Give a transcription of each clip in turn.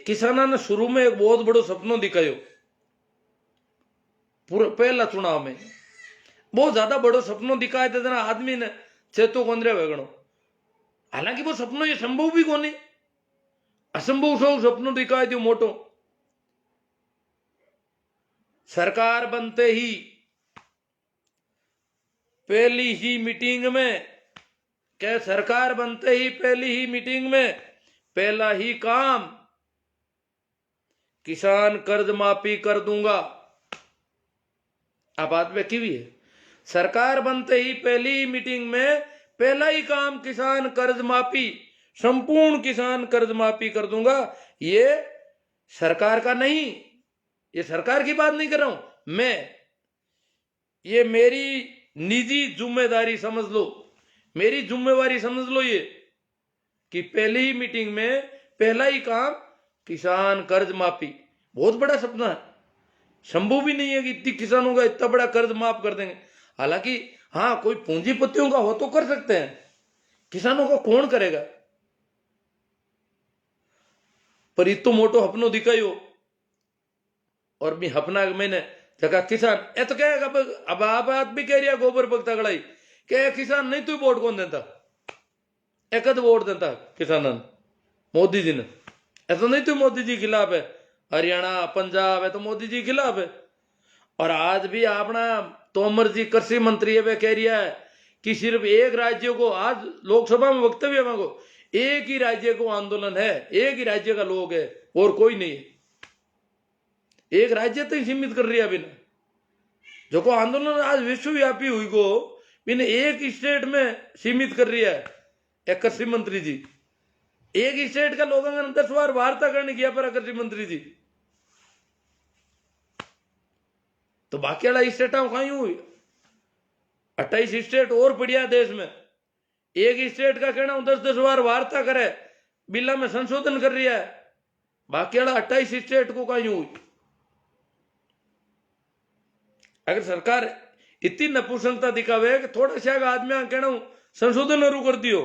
किसाना ने शुरू में एक बहुत बड़ो सपनों दिखायो, पूरा पहला चुनाव में बहुत ज्यादा बड़ो सपनों दिखाए थे जना आदमी ने चेतो कोंद्रे वेगणो। हालांकि वो सपनों ये संभव भी कोनी, असंभव सो सपनों दिखाए दियो मोटो। सरकार बनते ही पहली ही मीटिंग में, क्या सरकार बनते ही पहली ही मीटिंग में पहला ही काम किसान कर्ज माफी कर दूंगा। अब बात में की है, सरकार बनते ही पहली ही मीटिंग में पहला ही काम किसान कर्ज माफी, संपूर्ण किसान कर्ज माफी कर दूंगा। ये सरकार का नहीं, ये सरकार की बात नहीं कर रहा हूं मैं, ये मेरी निजी जिम्मेदारी समझ लो, मेरी जिम्मेवारी समझ लो ये, कि पहली ही मीटिंग में पहला ही काम किसान कर्ज माफी। बहुत बड़ा सपना है, संभव भी नहीं है कि इतने किसानों का इतना बड़ा कर्ज माफ कर देंगे। हालांकि हाँ, कोई पूंजीपतियों का हो तो कर सकते हैं, किसानों का कौन करेगा। पर इतो मोटो हपनो दिखायो, और भी हपना मैंने जगह किसान ए तो कहेगा अब आप बात भी कह रही गोबर पक तगड़ाई के किसान नहीं तो वोट कौन देता, एक वोट देता किसान मोदी जी ने, ऐसा नहीं तो मोदी जी खिलाफ है, हरियाणा पंजाब है तो मोदी जी खिलाफ है। और आज भी अपना तोमर जी कृषि मंत्री है, वे कह रहा है कि सिर्फ एक राज्य को, आज लोकसभा में वक्तव्य मांगो, एक ही राज्य को आंदोलन है, एक ही राज्य का लोग है और कोई नहीं है। एक राज्य तक सीमित कर रही है बिना, जो को आंदोलन आज विश्वव्यापी हुई को बिना एक स्टेट में सीमित कर रही है एक कृषि मंत्री जी। एक स्टेट का लोगों ने 10 बार वार्ता करने किया पर कृषि मंत्री जी, तो बाकी वाला स्टेट कहीं हुई 28 स्टेट और पड़िया देश में, एक स्टेट का कहना 10-10 बार वार्ता करे, बिल्ला में संशोधन कर रही है, बाकी वाला 28 स्टेट को कहीं हुई। अगर सरकार इतनी नपुंसकता दिखावे कि थोड़ा सा आदमी कहना संशोधन शुरू कर दियो,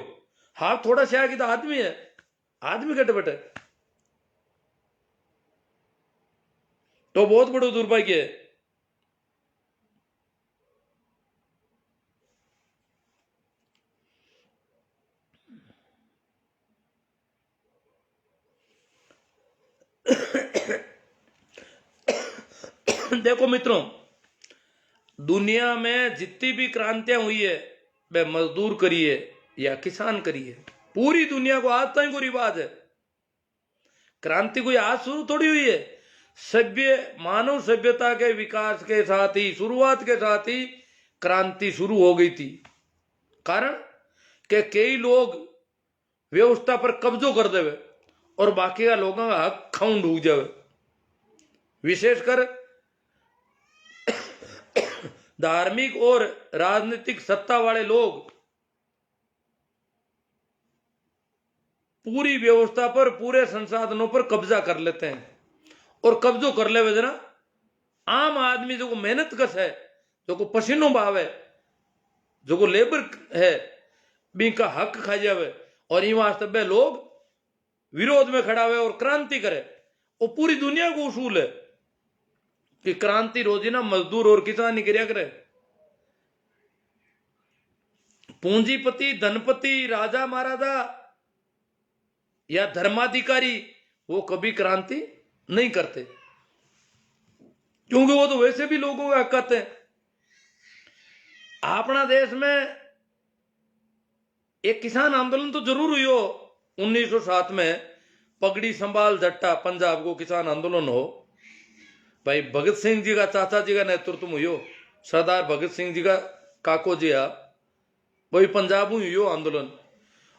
हाँ थोड़ा सा की तो आदमी है, आदमी कटे बटे, तो बहुत बड़ो दुर्भाग्य है। देखो मित्रों, दुनिया में जितनी भी क्रांतियां हुई है वह मजदूर करी है या किसान करी है। पूरी दुनिया को आज तक को रिवाज है, क्रांति कोई आज शुरू थोड़ी हुई है। मानव सभ्यता के विकास के साथ ही, शुरुआत के साथ ही क्रांति शुरू हो गई थी। कारण के कई लोग व्यवस्था पर कब्जो कर देवे और बाकी का लोगों का हक खाऊं डूब जावे। विशेषकर धार्मिक और राजनीतिक सत्ता वाले लोग पूरी व्यवस्था पर, पूरे संसाधनों पर कब्जा कर लेते हैं, और कब्जो कर ले जना आम आदमी जो को मेहनत कस है, जो को पसीनो बहाव है, जो को लेबर है, भी का हक खा जावे। और ये वास्तव लोग विरोध में खड़ा हुए और क्रांति करे। वो पूरी दुनिया को उसूल है कि क्रांति रोजी ना मजदूर और किसान ही करिया करे। पूंजीपति, धनपति, राजा महाराजा या धर्माधिकारी वो कभी क्रांति नहीं करते, क्योंकि वो तो वैसे भी लोगों का हक कहते हैं। अपना देश में एक किसान आंदोलन तो जरूर हुई हो 1907 में, पगड़ी संभाल जट्टा पंजाब को किसान आंदोलन हो, भाई भगत सिंह जी का चाचा जी का नेतृत्व में हो, सरदार भगत सिंह जी का काको जी आ, वही पंजाब में हुई आंदोलन।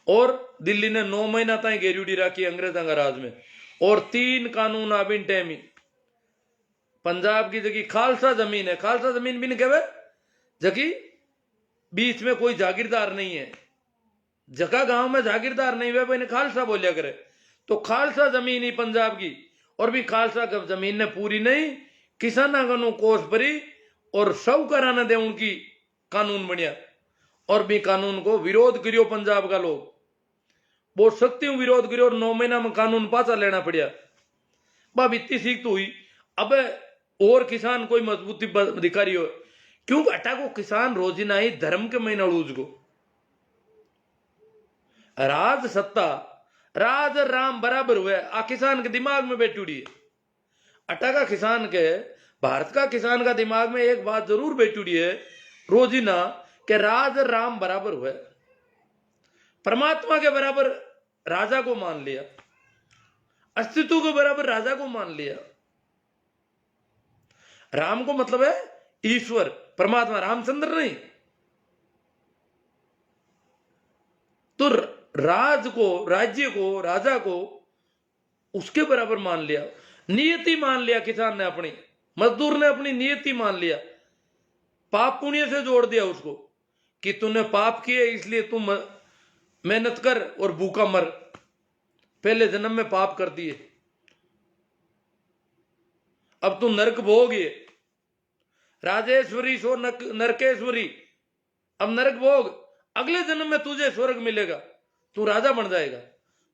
और दिल्ली ने 9 महीना तक घेरूडी रखी अंग्रेजों का राज में, और 3 कानून आबिन टेमी। पंजाब की जगह खालसा जमीन है, खालसा जमीन भी नहीं कहे, जबकि बीच में कोई जागीरदार नहीं है, जगह गांव में जागीरदार नहीं हुए, भाई खालसा बोलिया करे, तो खालसा जमीन ही पंजाब की। और भी खालसा जमीन ने पूरी नहीं, किसाना का कोस भरी और साहूकारा ने दे उनकी कानून बढ़िया, और भी कानून को विरोध करियो पंजाब का लोग, बहुत सख्ती विरोध करियो, और 9 महीना में कानून पाचा लेना पड़िया। बाब इतनी सीख तो हुई। अब और किसान कोई मजबूती अधिकारी हो, क्यों अटा को किसान रोजिना ही धर्म के महीना लूज को राज सत्ता राज राम बराबर हुए आ किसान के दिमाग में बैठी उड़ी है। अटा का किसान के भारत का किसान का दिमाग में एक बात जरूर बैठी उड़ी है रोजिना के राज राम बराबर हुए, परमात्मा के बराबर राजा को मान लिया, अस्तित्व के बराबर राजा को मान लिया। राम को मतलब है ईश्वर परमात्मा, रामचंद्र नहीं। तो राज को राज्य को राजा को उसके बराबर मान लिया, नियति मान लिया किसान ने अपनी, मजदूर ने अपनी नियति मान लिया, पाप पुण्य से जोड़ दिया उसको कि तूने पाप किए इसलिए तू मेहनत कर और भूखा मर, पहले जन्म में पाप कर दिए अब तू नरक भोग, राजेश्वरी सो नरकेश्वरी, अब नरक भोग, अगले जन्म में तुझे स्वर्ग मिलेगा, तू राजा बन जाएगा।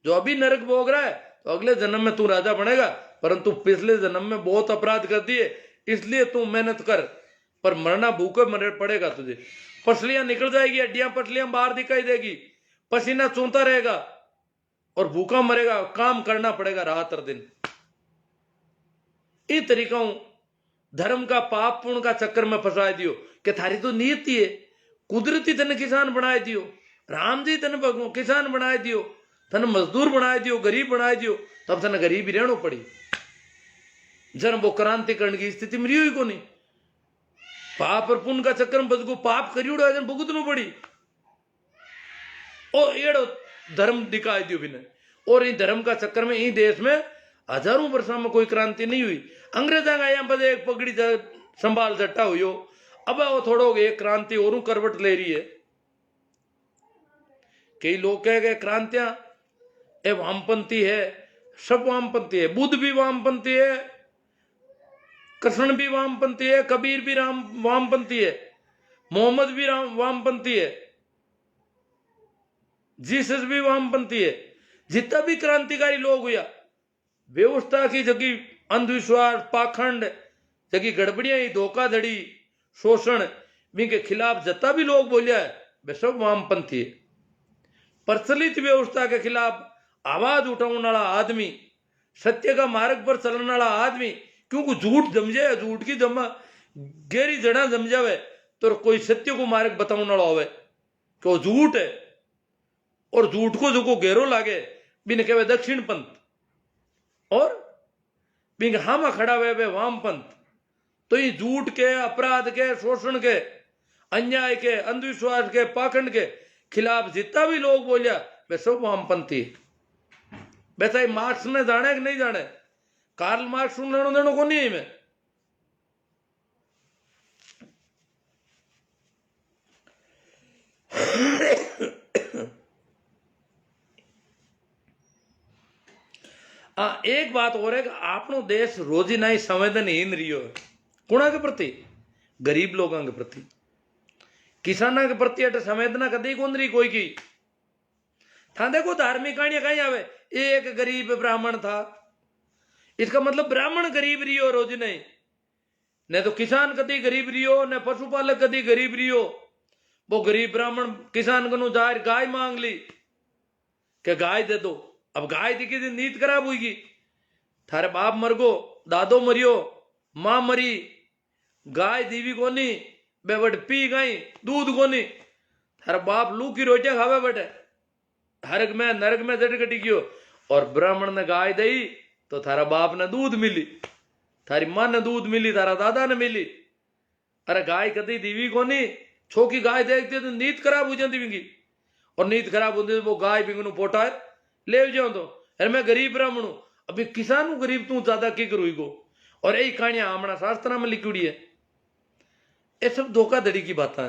जो अभी नरक भोग रहा है तो अगले जन्म में तू राजा बनेगा, परंतु पिछले जन्म में बहुत अपराध कर दिए इसलिए तू मेहनत कर, पर मरना भूखे मर पड़ेगा तुझे। पसलियां निकल जाएगी, हड्डियां पसलियां बाहर दिखाई देगी, पसीना चूंता रहेगा और भूखा मरेगा, काम करना पड़ेगा रात और दिन। इन तरीकों धर्म का पाप पुण्य का चक्कर में फंसा दियो कि थारी तो नियति है, कुदरती तने किसान बनाए दियो, राम जी तने किसान बनाए दियो, तने मजदूर बनाए दियो, गरीब बनाए दियो, तब तने गरीब ही रहना पड़ी। जन वो क्रांतिकरण की स्थिति में रही को नहीं, पाप और पुण्य का चक्कर में बस पाप करी जन भुगतनु पड़ी और एड़ो धर्म दिखाई दियो बिना। और इन धर्म का चक्कर में इन देश में हजारों वर्षों में कोई क्रांति नहीं हुई। अंग्रेजा का यहाँ पर एक पगड़ी संभाल जट्टा हुई हो, अब वो थोड़ो एक क्रांति और करवट ले रही है। कई लोग कह गए क्रांतियां ए वामपंथी है, सब वामपंथी है, बुद्ध भी वामपंथी है, कृष्ण भी वामपंथी है, कबीर भी वामपंथी है, मोहम्मद भी वामपंथी है, जीसस भी वामपंथी है। जितना भी क्रांतिकारी लोग हुआ व्यवस्था की जगह अंधविश्वास पाखंड जगह गड़बड़ियां ही धोखाधड़ी शोषण के खिलाफ जितना भी लोग बोलिया है वे सब वामपंथी है। प्रचलित व्यवस्था के खिलाफ आवाज उठाने वाला आदमी, सत्य का मार्ग पर चलने वाला आदमी, क्योंकि झूठ जमजे, झूठ की जमा गहरी जड़ा जम जावे तो कोई सत्य को मार्ग बताने वाला होवे कि वो झूठ है, और झूठ को जो को गहरो लागे बिन कहे दक्षिण पंथ और बिन हामा खड़ा हुए वे वामपंथ। तो ये झूठ के, अपराध के, शोषण के, अन्याय के, अंधविश्वास के, पाखंड के खिलाफ जितना भी लोग बोलिया वे सब वामपंथी। वैसा ही मार्क्स ने जाने कि नहीं जाने, कार्ल मार्क्स लेनो देनो को नहीं है मैं। एक बात और है कि आपनो देश रोजिना ही संवेदनहीन रियो है कुणा के प्रति, गरीब लोगों के प्रति, किसाना के प्रति अट संवेदना कदी कौन रही कोई की। था देखो धार्मिक कहानियां कहीं आवे, एक गरीब ब्राह्मण था, इसका मतलब ब्राह्मण गरीब रियो रोज नहीं तो किसान कदी गरीब रियो, न पशुपालक कदी गरीब रियो। वो गरीब ब्राह्मण किसान को जाहिर गाय मांग ली कि गाय दे दो। अब गाय दिखी थी नींद खराब हुई, थारे बाप मर गो, दादो मरियो, मां मरी, गाय दीवी कोनी, बेबट पी गई दूध कोनी, थारा बाप लू की रोटियां खावे बैठे हरक में नरक में जट कटी गयो। और ब्राह्मण ने गाय दई तो थारा बाप ने दूध मिली, थारी मां ने दूध मिली, थारा दादा ने मिली। अरे गाय कदी दीवी कोनी, छोकी गाय देखते तो नींद खराब हो जाती बिंगी, और नींद खराब होती वो गाय बिंगनू पोटा ले जाओ। तो अरे मैं गरीब ब्राह्मण हूं, अभी किसान हूं गरीब, तू ज्यादा की करू को। और यही कहानियां हमारा शास्त्र में लिखी हुई है। ये सब धोखाधड़ी की बात है,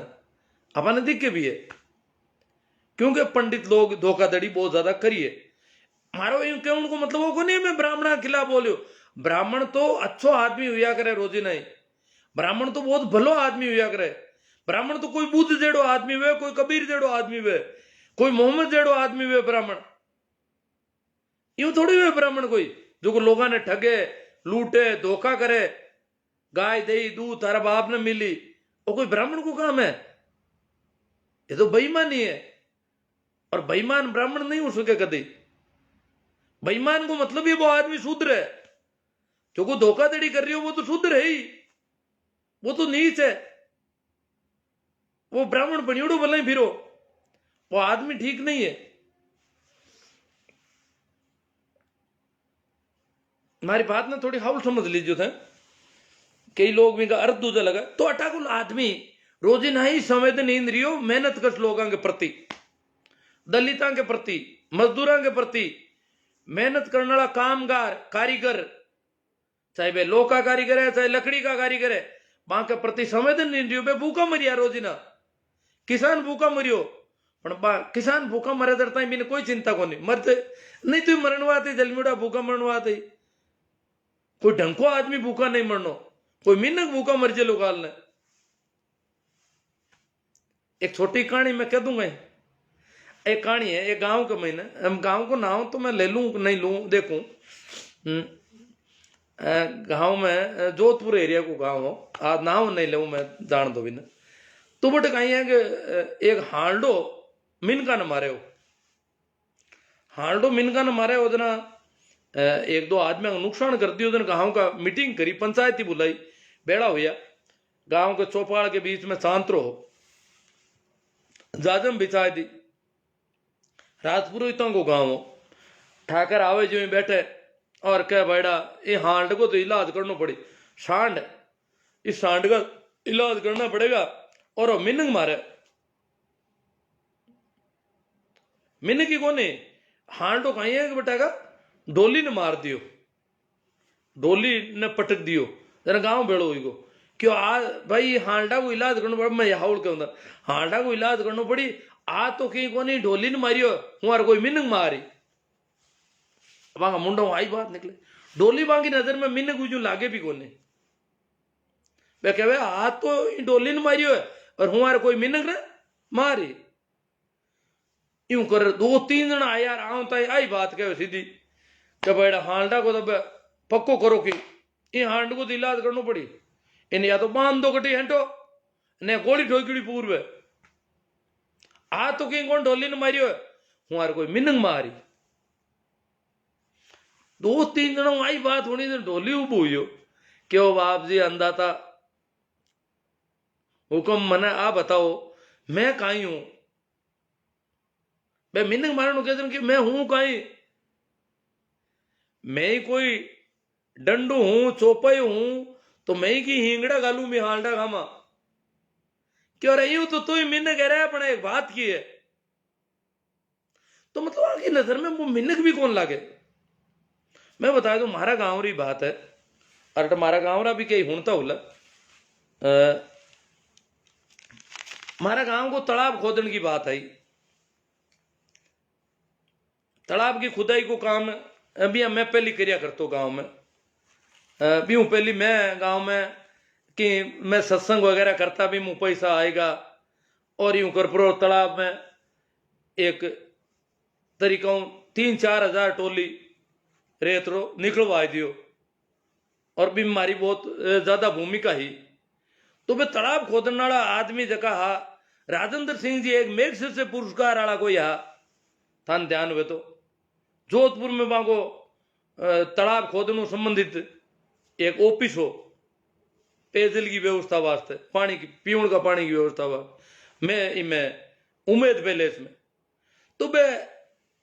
अपने दिखे भी है, क्योंकि पंडित लोग धोखाधड़ी बहुत ज्यादा करिए। मारो यूं क्यों उनको मतलब वो को नहीं मैं ब्राह्मण के खिलाफ बोलियो, ब्राह्मण तो अच्छो आदमी हुआ करे रोजी नहीं, ब्राह्मण तो बहुत भलो आदमी हुआ करे। ब्राह्मण तो कोई बुद्ध जेड़ो आदमी हुए, कोई कबीर जेड़ो आदमी हुए, कोई मोहम्मद जेड़ो आदमी हुए ब्राह्मण, यूं थोड़ी हुए ब्राह्मण कोई जो को लोगों ने ठगे, लूटे, धोखा करे, गाय दही दूध तारा बाप ने मिली, वो कोई ब्राह्मण को काम है? ये तो बेईमानी है। और बेईमान ब्राह्मण नहीं हो सके कभी। बेईमान को मतलब ही वो आदमी शूद्र है। जो को धोखाधड़ी कर रही हो वो तो शूद्र है ही, वो तो नीच है, वो ब्राह्मण बनियोड़ो भले फिरो, वो आदमी ठीक नहीं है। हमारी बात ना थोड़ी हाउल समझ लीजिए था। कई लोग भी का अर्थ दूजा लगा तो अटाकुल आदमी रोजिना ही संवेदन इंद्रियो मेहनत कर लोगों के प्रति, दलितां के प्रति, मजदूरों के प्रति, मेहनत करने वाला कामगार, कारीगर, चाहे वे लोह का कारीगर है चाहे लकड़ी का कारीगर है, वहां के प्रति संवेदन इंद्रियो पे भूखा मरिया रोजिना। किसान भूखा मरियो, किसान भूखा मरे दरता बिना कोई चिंता को नहीं मरते, नहीं तो मरणवाते जलमीड़ा भूखा मरणवाते। कोई ढंग को आदमी भूखा नहीं मरनो, कोई मिनक भूखा मर जे लोग ने। एक छोटी कहानी मैं कह दूंगा। एक कहानी है, एक गांव के महीने, हम गांव को नाम तो मैं ले लूं नहीं लूं देखूं। गांव में जोधपुर एरिया को गांव हो, आज नाम नहीं लूं मैं, जान दो बिना। तो बट कहीं है कि एक हांडो मिनका न मारे हो, हांडो मिनका न मारे हो जना, एक दो आदमी का नुकसान कर दियो। गांव का मीटिंग करी, पंचायती बुलाई, बेड़ा हुआ गांव के चौपाल के बीच में शांत रहो, जाजम बिछाई दी। राजपुरोहितों को गांव हो, ठाकर आवे जो बैठे और कह बैठा ये हांड को तो इलाज करना पड़ी, सांड, इस सांड का इलाज करना पड़ेगा। और वो मिनक मारे, मिनक ही कोने हांडो कहीं है कि बेटा डोली ने मार दियो, डोली ने पटक दियो। जरा गांव बेड़ो हुई को क्यों आ भाई हांडा को इलाज करना पड़ा। मैं हाउल के अंदर हांडा को इलाज करना पड़ी, आ तो कहीं कोनी डोली ने मारियो, हमारे कोई मिनक मारी। वहां मुंडो आई बात निकले, डोली वहां की नजर में मिनक जो लागे भी कोने। वे कहे आ तो डोली ने मारियो है और हमारे कोई मिनक ने मारी। यूं कर दो तीन जन आया आऊं आई बात कहे सीधी कि बेड़ा हांडा को तो पक्को करो कि ये हांड को तो इलाज करना पड़ी, इन या तो बांध दो कटी हंटो ने गोली ठोकड़ी पूर्व आ तो कहीं कौन ढोली ने मारियो है, हमारे कोई मिनंग मारी। दो तीन जनों आई बात होनी तो ढोली उब हुई हो क्यों बाप जी अंदाता हुक्म मना आ बताओ मैं कहीं हूं। मैं मिनंग मारने कहते कि मैं हूं कहीं, मैं ही कोई डंडू हूं, चौपाई हूं, तो मैं ही की हिंगड़ा गालू में हालडा खामा क्यों रही हूं। तो तू ही मिन्न कह रहा है अपने एक बात की है, तो मतलब आपकी नजर में वो मिन्नक भी कौन लागे। मैं बता दूं मारा गांव री बात है, और मारा गांव रा भी कई हुणता होला। मारा गांव को तालाब खोदने की बात आई, तालाब की खुदाई को काम अभी मैं पहली करिया करता हूँ गांव में। अभी हूँ पहली मैं गांव में कि मैं सत्संग वगैरह करता भी मुँह पैसा आएगा, और यूं कर प्रो तालाब में एक तरीका 3-4 हजार टोली रेत रो निकलवा दियो, और भी हमारी बहुत ज्यादा भूमिका ही। तो मैं तालाब खोदने वाला आदमी जका हा राजेंद्र सिंह जी एक मेघ से पुरस्कार वाला कोई हा थान ध्यान हुए तो जोधपुर में बागो तालाब खोदने संबंधित एक ऑफिस हो, पेयजल की व्यवस्था वास्ते, पानी की पीने का पानी की व्यवस्था वास्ते मैं इनमें उम्मीद पैलेस में। तो बे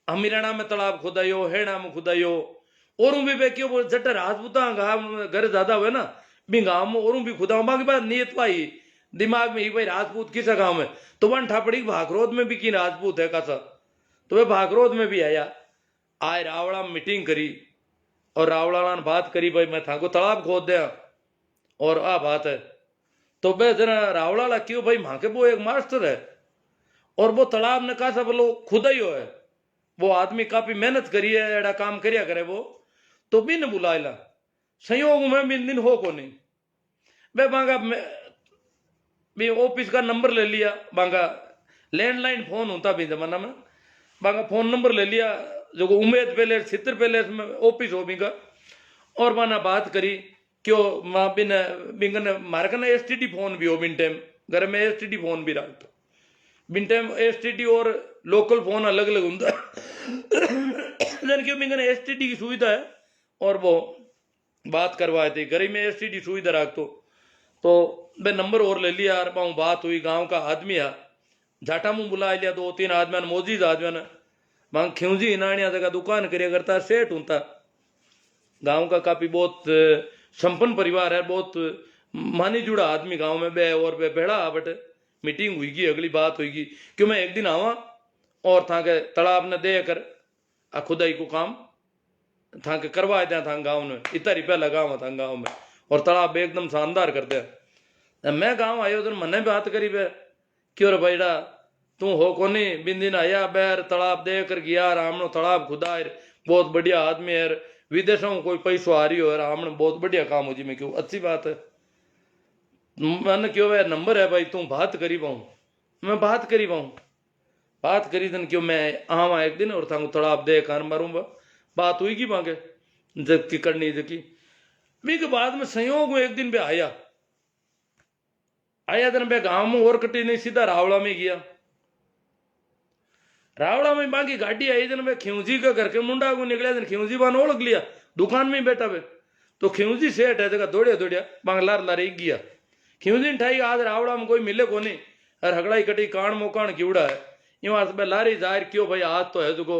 हमीराणा में तालाब खुदायो, हेड़ा में खुदायो, और भी बे क्यों बोल जट राजपूता घर ज्यादा हुए ना भी गांव में और भी खुदा बाकी बात नियत पाई दिमाग में ही भाई राजपूत किस गांव में, तो वन ठापड़ी भागरोद में भी की राजपूत है कासा। तो वे भागरोद में भी आया, आए रावड़ा में मीटिंग करी, और रावड़ा ने बात करी भाई मैं था को तालाब खोद दिया और आ बात है। तो बे जरा रावड़ा क्यों भाई वहां के वो एक मास्टर है, और वो तालाब ने कहा सब लोग खुदा ही हो है, वो आदमी काफी मेहनत करी है, एड़ा काम करिया करे वो, तो भी न बुलाएला संयोग में भी दिन हो को नहीं। बे बांगा भी ऑफिस का नंबर ले लिया, बांगा लैंडलाइन फोन होता भी जमाना में, बांगा फोन नंबर ले लिया, जो उम्मीद पैलेस चित्र पैलेस में ऑफिस हो बिंगा और माना बात करी क्यों माँ बिन बिंगन मारे कना एसटीडी फोन भी हो बिन टाइम घर में एसटीडी फोन भी रखता बिन टाइम एसटीडी और लोकल फोन अलग अलग होता जन क्यों बिंगन एसटीडी की सुविधा है और वो बात करवाए थे घर में एसटीडी सुविधा रखतो तो मैं नंबर और ले लिया यार पाऊँ बात हुई गांव का आदमी है झाटा मुँह बुला लिया 2-3 आदमी मौजूद आदमी मांग खिंजी हिनाणिया जगह दुकान करिया करता सेठ होता गांव का काफी बहुत संपन्न परिवार है बहुत मानी जुड़ा आदमी गांव में बे और बे बेड़ा बट मीटिंग हुईगी अगली बात हुईगी क्यों मैं एक दिन आवा और था के तालाब ने दे कर खुदाई को काम था के करवाए थे था गाँव में इतना रुपया लगा हुआ था गाँव में और तालाब एकदम शानदार कर दिया मैं गाँव आयो तो मने बात करी बे क्यों रे भाईड़ा तू हो कोनी बिन दिन आया बैर तालाब दे कर गया रामनो तालाब खुदा बहुत बढ़िया आदमी है विदेशों में कोई पैसो आ रही हो रामने बहुत बढ़िया काम हो जी मैं क्यों अच्छी बात है मैंने क्यों भाई नंबर है भाई तू बात करी पाऊँ मैं बात करी पाऊँ बात करी दिन क्यों मैं आवा एक दिन और थांगू तालाब दे कर मारूंगा बात हुई की मांगे जबकि करनी जबकि मी के बाद में संयोग में एक दिन भी आया दिन मैं गांव में और कटी नहीं सीधा रावड़ा में गया रावड़ा में बाकी गाड़ी आई दिन मैं खिंजी का घर के मुंडा को निकला दिन खिंजी बान ओढ़ लिया दुकान में बैठा बे तो खिंजी सेठ है जगह दौड़िया दौड़िया बांगलार लारे गया खिंजी ठाई आज रावड़ा में कोई मिले को नहीं और हगड़ाई कटी कान मोकान क्यूड़ा है यूं लारी जाहिर क्यों भाई आज तो है जो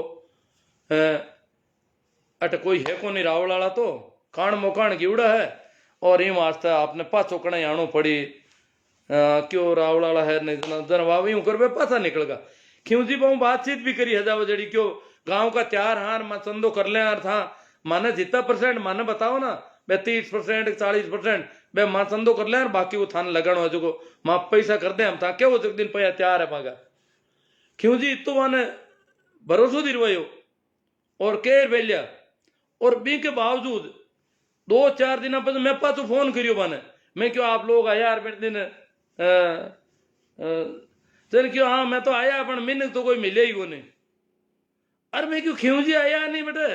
अट कोई है को नहीं रावड़ वाला तो कान मोकान क्यूड़ा है और यूं वास्ते आपने पाछो कड़ा आनो पड़ी क्यों रावड़ वाला है नहीं जनवाब यूं कर पाछा निकलगा खिंजी पाऊँ बातचीत भी करी हजाव जड़ी क्यों गांव का त्यार हार मैं चंदो कर ले यार था माने जितना परसेंट माने बताओ ना बे 30% 40% बे मां चंदो कर ले यार बाकी वो थान लगन हो जो मां पैसा कर दे हम था क्या वो एक दिन पैसा त्यार है मांगा खिंजी इतो माने भरोसो दिलवायो और केर बेलिया और बी के बावजूद 2-4 दिन बाद मैं पास फोन करियो माने मैं क्यों आप लोग आया यार मेरे दिन चल क्यों हाँ मैं तो आया पर मैंने तो कोई मिले ही को नहीं अरे मैं क्यों खिंजी आया नहीं बेटा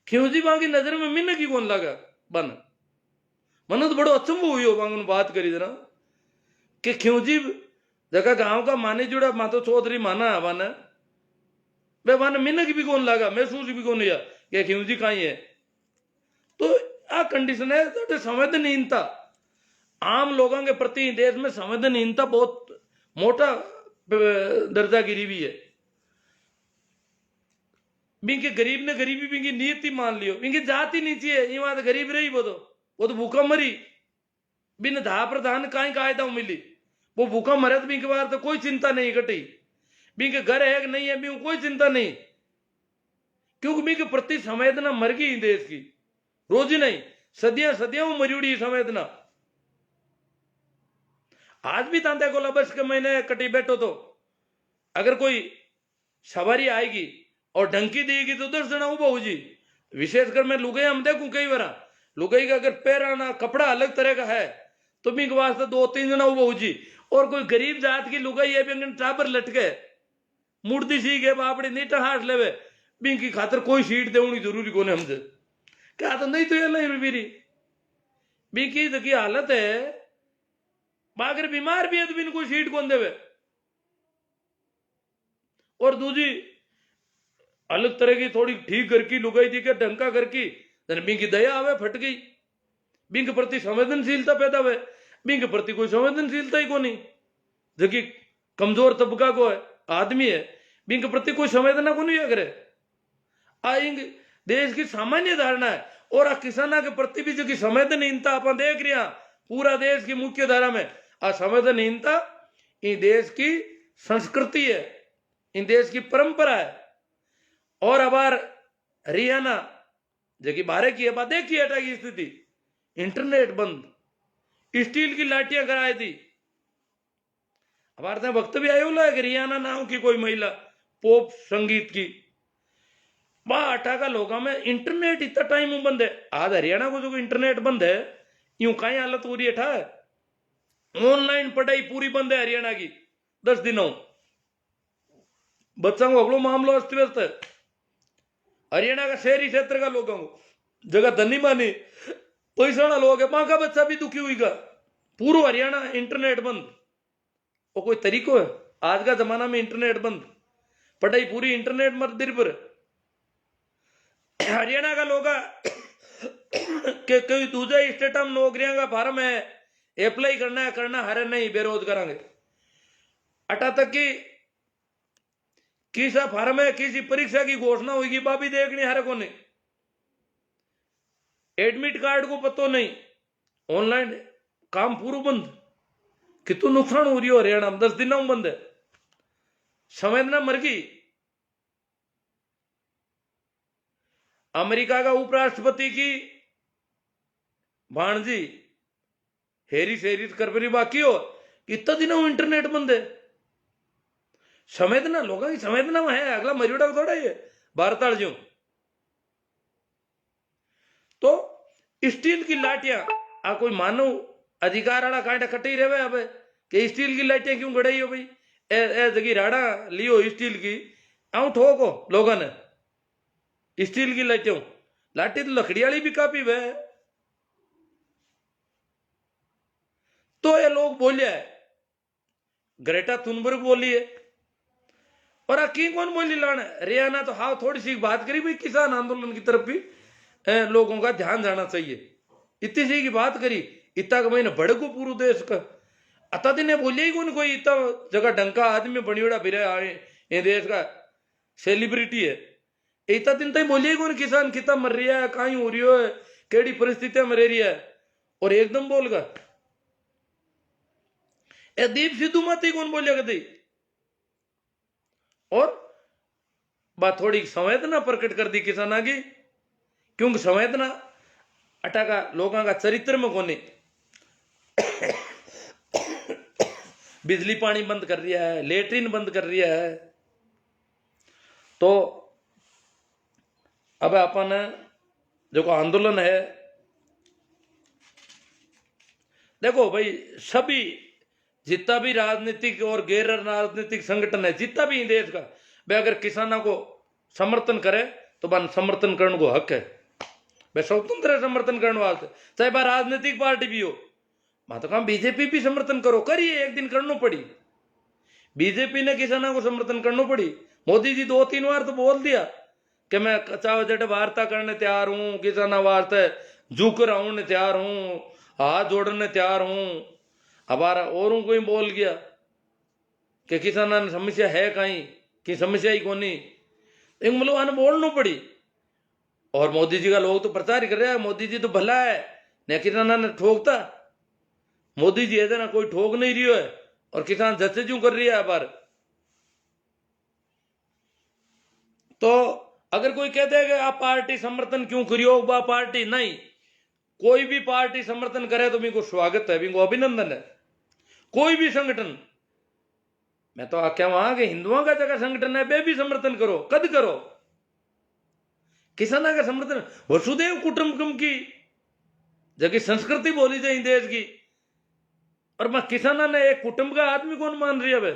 खिंजी बाकी नजर में मिलने की कौन लगा बन मन तो बड़ो अचंभो हुई हो बांग बात करी जरा कि खिंजी जगह गांव का माने जुड़ा मा तो चौधरी माना है बन बे बन मिलने की भी कौन लगा महसूस भी कौन लिया कि खिंजी कहीं है तो आ कंडीशन है तो संवेदनहीनता आम लोगों के प्रति देश में संवेदनहीनता बहुत मोटा दर्जा गिरी हुई है बिंके गरीब ने गरीबी बिंकी नीयत ही मान लियो बिंकी जाति नीची है ये बात गरीब रही वो तो भूखा मरी बिन धा प्रधान काई कायदा मिली वो भूखा मरे तो बिंके बार तो कोई चिंता नहीं कटी बिंके घर है कि नहीं है बिंक कोई चिंता नहीं क्योंकि बिंके प्रति संवेदना मर गई देश की रोज ही नहीं सदियां सदियां मरी संवेदना आज भी तांते को बस के महीने कटी बैठो तो अगर कोई सवारी आएगी और ढंकी देगी तो 10 जना उबा हो जी विशेषकर मैं लुगाई हम देखूं कई बार लुगाई का अगर पैराना कपड़ा अलग तरह का है तो बिंक वास्ते 2-3 जना उबा हो जी और कोई गरीब जात की लुगाई है बिंक टाबर लटके मूर्ति सी गए बापड़ी नीटा हाथ लेवे बिंक की खातर कोई सीट देनी जरूरी को नहीं हमसे क्या तो नहीं तो ये नहीं मेरी बिंकी की हालत है अगर बीमार भी है तो बिन कोई सीट कौन देवे और दूसरी अलग तरह की थोड़ी ठीक घर की लुगाई थी क्या ढंका घर की बिंक की दया आवे फट गई बिंक प्रति संवेदनशीलता पैदा हुए बिंक प्रति कोई संवेदनशीलता ही को नहीं जबकि कमजोर तबका को है आदमी है बिंक प्रति कोई संवेदना को नहीं करे आएंगे देश की सामान्य धारणा है और किसाना के प्रति भी जो संवेदनहीनता अपन देख रहे हैं पूरा देश की मुख्य धारा में असंवेदनहीनता इन देश की संस्कृति है इन देश की परंपरा है और अबार हरियाणा जो बारह की है देखिए हटा की स्थिति इंटरनेट बंद स्टील की लाठियां कराई थी हमारे वक्त भी आयो है हरियाणा नाम की कोई महिला पॉप संगीत की हटा का लोगों में इंटरनेट इतना टाइम बंद है आज हरियाणा को जो इंटरनेट बंद है यूं कहीं हालत हो रही है ऑनलाइन पढ़ाई पूरी बंद है हरियाणा की 10 दिनों बच्चों को अगलो मामलो अस्त व्यस्त है हरियाणा का शहरी क्षेत्र का लोगों को जगह धनी मानी पैसा लोग है, मां का बच्चा भी दुखी हुईगा। पूरा हरियाणा इंटरनेट बंद, वो कोई तरीको है? आज का जमाना में इंटरनेट बंद, पढ़ाई पूरी इंटरनेट पर निर्भर। हरियाणा का लोग के कोई दूसरे स्टेट में नौकरियां का फार्म है, अप्लाई करना हरे नहीं बेरोजगार अटा तक की किसा फार्म है, किसी परीक्षा की घोषणा होगी बाबी देखनी हरे को नहीं, एडमिट कार्ड को पतो नहीं, ऑनलाइन काम पूरा बंद। कितना नुकसान हो रही हो हरियाणा में, 10 दिन में बंद है। संवेदना मर गई। अमेरिका का उपराष्ट्रपति की भाणजी हेरी सेरी करबरी बाकी हो, इतना दिनों इंटरनेट बंद है। संवेदना लोगों की संवेदना में है, अगला मरियोड़ा थोड़ा ही है भारताल जो। तो स्टील की लाटियां आ कोई मानव अधिकार वाला कांटा कटी रहे अब कि स्टील की लाटियां क्यों गड़ाई हो भाई, ए जगी राड़ा लियो स्टील की, आऊं ठोको लोगों ने स्टील की लाटियों, लाठी तो लकड़ी वाली भी काफी वह। तो ये लोग बोलिया है, ग्रेटा थुनबर्ग बोली है, और की कौन बोली लाना रियाना तो हाँ थोड़ी सी बात करी भाई किसान आंदोलन की तरफ भी लोगों का ध्यान जाना चाहिए, इतनी सी की बात करी। इतना का महीने भड़को पूरे देश का अता दिन बोलिया ही कौन कोई इतना जगह डंका आदमी बनियोड़ा फिर आए ये देश का सेलिब्रिटी है, इतना दिन तक बोलिया ही कौन किसान कितना मर रहा है, कहीं हो रही है, केड़ी परिस्थितियां में रह रही है, और एकदम बोल गा ए दीप सिद्धू मत ही कौन बोलिया कदी। और बात थोड़ी संवेदना प्रकट कर दी किसाना की, क्योंकि संवेदना अटा का लोगों का चरित्र में कोने बिजली पानी बंद कर दिया है, लेटरिन बंद कर दिया है। तो अब अपन जो आंदोलन है, देखो भाई सभी जितना भी राजनीतिक और गैर राजनीतिक संगठन है जितना भी देश का, वे अगर किसानों को समर्थन करे तो बन समर्थन करने को हक है, वे स्वतंत्र है समर्थन करने वास्ते, चाहे वह राजनीतिक पार्टी भी हो। मैं तो कहा बीजेपी भी समर्थन करो, करिए, एक दिन करना पड़ी, बीजेपी ने किसानों को समर्थन करना पड़ी। मोदी जी 2-3 बार तो बोल दिया कि मैं चाव जट वार्ता करने तैयार हूं, किसानों वास्ते झुक रहा हूं, तैयार हूं, हाथ जोड़ने तैयार हूं। हमारा और कोई बोल गया कि किसानों ने समस्या है कहीं कि समस्या ही कोनी, एक मतलब आने बोलना पड़ी। और मोदी जी का लोग तो प्रचार ही कर रहे हैं, मोदी जी तो भला है न किसानों ने ठोकता, मोदी जी ऐसा ना कोई ठोक नहीं रही है, और किसान जैसे क्यों कर रही है बार। तो अगर कोई कहते हैं कि आप पार्टी समर्थन क्यों करियो, बा पार्टी नहीं, कोई भी पार्टी समर्थन करे तो मेरे को स्वागत है, मेरे को अभिनंदन है, कोई भी संगठन। मैं तो आख्या वहां के हिंदुओं का जगह संगठन है, वे भी समर्थन करो, कद करो, किसाना का समर्थन। वसुदेव कुटुंबकम की जगह संस्कृति बोली जाए देश की, और मैं किसाना ने एक कुटुंब का आदमी कौन मान रही है,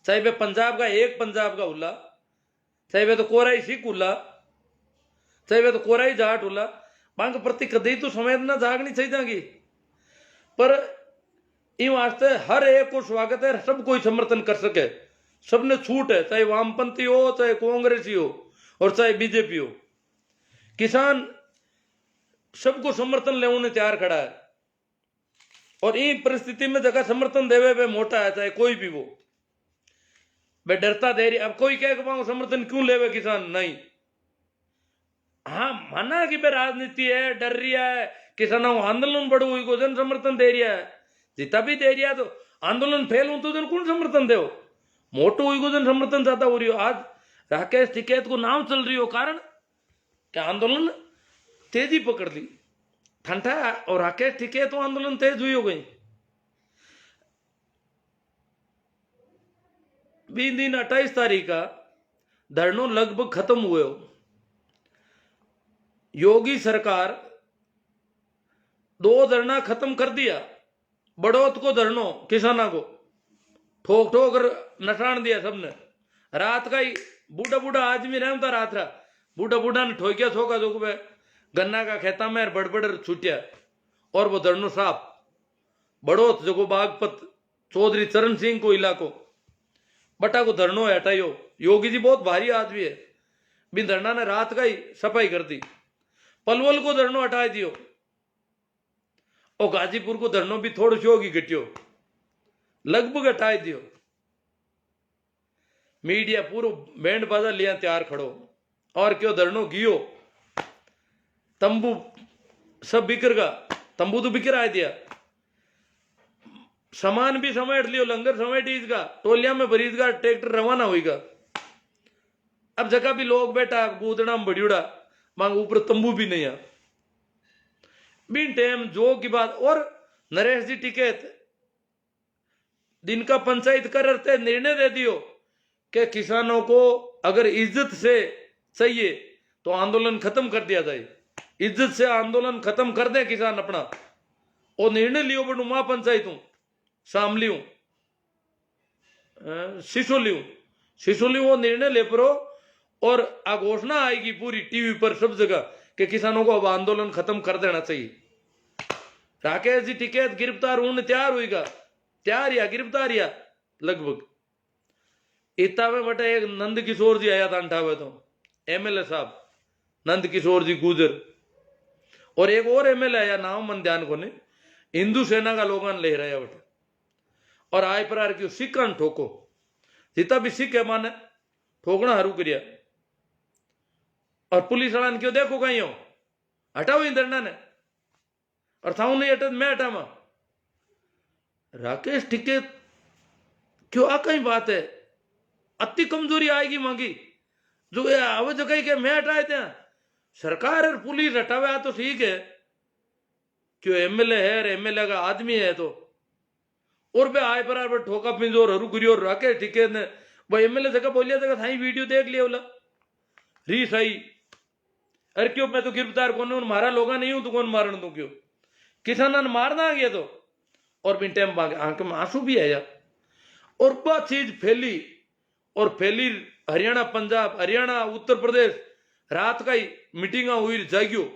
चाहे वे पंजाब का एक पंजाब का उल्ला, चाहे वे तो कोराई सिख उल्ला, चाहे वे तो कोराई जाट उल्ला, बांग प्रति कदे तो संवेदना जागनी चाहिए। पर इन वास्ते हर एक को स्वागत है, सब कोई समर्थन कर सके, सबने छूट है, चाहे वामपंथी हो, चाहे कांग्रेसी हो, और चाहे बीजेपी हो, किसान सबको समर्थन लेने तैयार खड़ा है। और इन परिस्थिति में जगह समर्थन देवे वे मोटा है, चाहे कोई भी वो, वे डरता दे रही। अब कोई कह समर्थन क्यों लेवे किसान, नहीं, हाँ माना कि वे राजनीति है, डर रही है, किसानों को आंदोलन बढ़ो हुई को जन समर्थन दे रहा है, जितना भी दे रहा है, तो आंदोलन फेल हो तो जन कौन समर्थन दे, मोटो हुई को जन समर्थन ज्यादा हो रही हो। आज राकेश टिकैत को नाम चल रही हो, कारण क्या आंदोलन तेजी पकड़ ली ठंडा, और राकेश टिकैत तो आंदोलन तेज हुई हो गई। 20 दिन 28 तारीख का धरनों लगभग खत्म हुए हो। योगी सरकार 2 धरना खत्म कर दिया, बड़ौत को धरनों किसानों को ठोक ठोक नसाण दिया सबने। रात का ही बूढ़ा बूढ़ा आदमी रहता रात रहा, बूढ़ा बूढ़ा ने ठोकिया छोका जो बे गन्ना का खेता में बड़बड़ छूटिया और वो धरनो साफ बड़ोत जो बागपत चौधरी चरण सिंह को इलाको बटा को धरनो हटाइयो। योगी जी बहुत भारी आदमी है, बिन धरना ने रात का ही सफाई कर दी। पलवल को धरनो हटा दियो और गाजीपुर को धरनो भी थोड़ी सी होगी घटियो लगभग हटा दियो। मीडिया पूरा बैंड बाजा लिया तैयार खड़ो और क्यों धरनो गियो तंबू सब बिखरगा, तंबू तो बिखर आ दिया, सामान भी समेट लियो, लंगर समेट इसका टोलिया में भरीजगा, ट्रैक्टर रवाना होगा। अब जगह भी लोग बैठा गूदड़ा में बड़ियोड़ा मांग ऊपर तंबू भी नहीं है बिन टाइम जो की बात। और नरेश जी टिकैत दिन का पंचायत कर रहे निर्णय दे दियो कि किसानों को अगर इज्जत से चाहिए तो आंदोलन खत्म कर दिया जाए, इज्जत से आंदोलन खत्म कर दे किसान अपना। और निर्णय लियो बड़ू महापंचायत हूं शामली हूं सिसोली वो निर्णय ले परो और घोषणा आएगी पूरी टीवी पर सब जगह कि किसानों को अब आंदोलन खत्म कर देना चाहिए। राकेश जी टिकैत गिरफ्तार होने तैयार होगा, तैयार या गिरफ्तार या लगभग। इतना में बटे एक नंद किशोर जी आया था अंठावे तो एमएलए साहब नंद किशोर जी गुजर, और एक और एमएलए आया नाम मन ध्यान को नहीं, हिंदू सेना का लोगन ले रहा बटे और आय प्रकार की सिक्का ठोको जितना भी सिख है माने ठोकना हरू करिया। और पुलिस वाला ने क्यों देखो कहीं हो हटाओ इन धरना ने और था नहीं हटा मैं हटावा। राकेश टिकैत क्यों आ कहीं बात है अति कमजोरी आएगी मांगी जो ये आवे जो कहीं के मैं हटाए थे सरकार और पुलिस हटावे तो ठीक है क्यों एमएलए है और एमएलए का आदमी है तो। और बे आए पर ठोका पिंजोर हरू करियो राकेश टिकैत ने भाई एमएलए जगह बोलिया जगह था वीडियो देख लिया बोला री सही अरे क्यों मैं तो गिरफ्तार कौन हूं मारा लोगा नहीं हूं तो कौन मारन तू क्यों किसाना ने मारना आ गया तो। और बिन टाइम आंख में आंसू भी आया और बहुत चीज फैली और फैली हरियाणा पंजाब हरियाणा उत्तर प्रदेश रात का ही मीटिंग हुई जागियो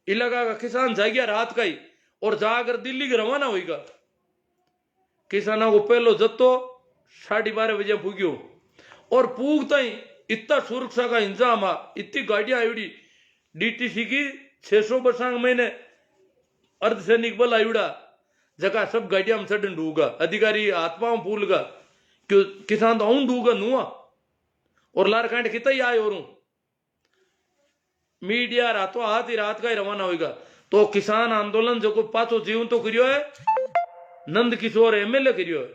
इलाका का किसान जागिया रात का ही और जाकर दिल्ली के रवाना होगा। किसानों को पहलो जत्तो 12:30 बजे पूग्यो और पूगता ही इतना सुरक्षा का इंतजाम आ इतनी गाड़ियां आयुड़ी डीटीसी की 600 बसांग महीने अर्धसैनिक बल आयुड़ा जगह सब गाड़ियां में चढ़ डूगा अधिकारी आत्माओं फूलगा क्यों किसान तो आऊं डूगा नुआ और लार कांड कितना ही आए और मीडिया रातों हाथ ही रात का ही रवाना होगा। तो किसान आंदोलन जो को पाछो जीवन तो करियो है नंद किशोर एमएलए करियो है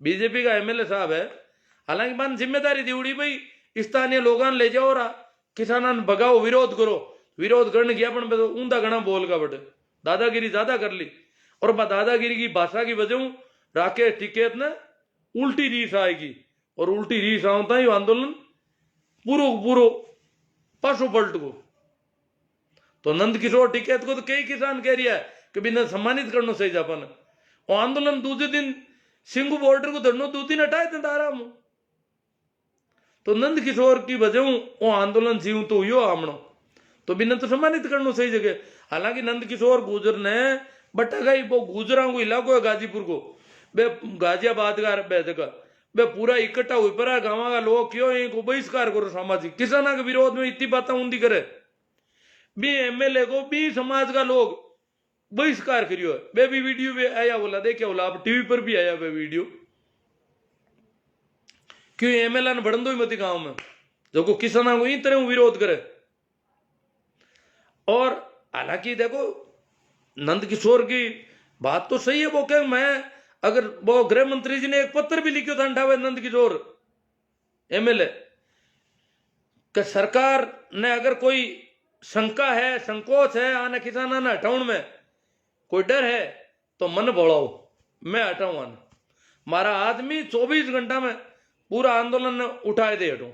बीजेपी का एमएलए साहब है। हालांकि मान जिम्मेदारी दी उड़ी भाई स्थानीय लोगों ले जाओ और किसानों भगाओ विरोध करो विरोध करने गया पण ऊंधा घना बोल का बटे दादागिरी ज्यादा कर ली और दादागिरी की भाषा की वजह राकेश टिकैत ने उल्टी रीस आएगी और उल्टी रीस आवता ही आंदोलन पूरो पासो पलट को। तो नंद किशोर टिकैत को तो कई किसान कह रहा है कि बिना सम्मानित करना सही जापान और आंदोलन दूसरे दिन सिंगू बॉर्डर को धरनो 2 दिन हटाए थे आराम। तो नंद किशोर की वजह वो आंदोलन जीव तो हुई आमणो तो बिना तो सम्मानित करना सही जगह। हालांकि नंद किशोर गुजर ने बटा गई वो गुजरा को इलाको है गाजीपुर को बे गाजियाबाद का बे जगह बे पूरा इकट्ठा हुई पर गाँव का लोग क्यों इनको बहिष्कार करो सामाजिक किसानों के विरोध में इतनी बातें ऊंधी करे बी एमएलए को बी समाज का लोग बहिष्कार करियो है बे भी वीडियो भी आया बोला देखिए बोला अब टीवी पर भी आया बे वीडियो क्यों एमएलए ने बढ़न दो ही मती गांव में जो को किसानों को इन तरह विरोध करे। और हालांकि देखो नंद किशोर की बात तो सही है वो कह मैं अगर वो गृह मंत्री जी ने एक पत्र भी लिखा था अंठावे नंद किशोर एमएलए कि सरकार ने अगर कोई शंका है संकोच है आने किसाना ने हटाउन में कोई डर है तो मन बोलाओ मैं हटाऊं आने मारा आदमी 24 घंटा में पूरा आंदोलन उठाए दे हटो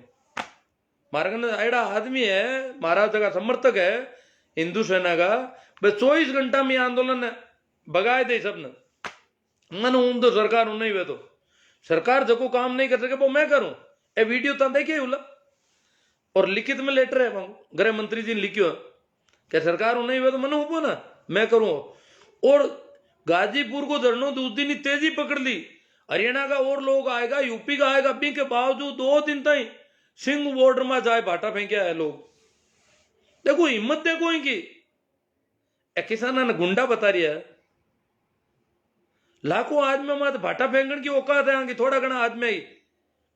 मारा एड़ा आदमी है मारा जगह समर्थक है हिंदू सेना का बस 24 घंटा में आंदोलन भगाए दे सबने मन हूं तो सरकार हूं नहीं वे तो सरकार जो काम नहीं कर सके वो मैं करूं ए वीडियो तो देखिए उला और लिखित में लेटर है गृह मंत्री जी ने लिखियो क्या सरकार नहीं हुआ तो मन हो ना मैं करूँ। और गाजीपुर को धरनो उस दिन ही तेजी पकड़ ली, हरियाणा का और लोग आएगा, यूपी का आएगा, भी के बावजूद 2 दिन तक सिंह बॉर्डर में जाए भाटा फेंके है लोग। देखो हिम्मत देखो इनकी, किसाना ने गुंडा बता रही है, लाखों आदमी मत भाटा फेंकने की औकात है आगे थोड़ा घना आदमी ही।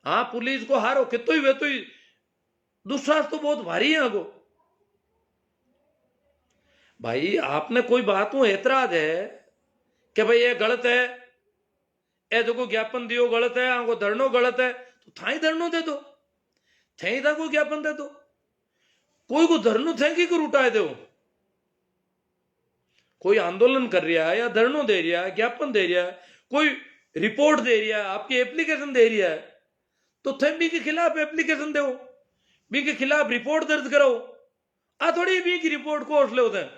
हाँ पुलिस को हारो कितो ही वे तो ही दुस्साहस तो बहुत भारी है आगो। भाई आपने कोई बात को ऐतराज है कि भाई ये गलत है, ए जो ज्ञापन दियो गलत है, आगो धरनो गलत है, तो थाई धरनो दे दो, थे था को ज्ञापन दे दो, कोई को धरनो थे कि उठाए दो। कोई आंदोलन कर रहा है या धरनो दे रहा है, ज्ञापन दे रहा है, कोई रिपोर्ट दे रहा है, आपकी एप्लीकेशन दे रहा है, तो थे बी के खिलाफ एप्लीकेशन दो, बी के खिलाफ रिपोर्ट दर्ज करो। आ थोड़ी बी की रिपोर्ट को हौसले होते हैं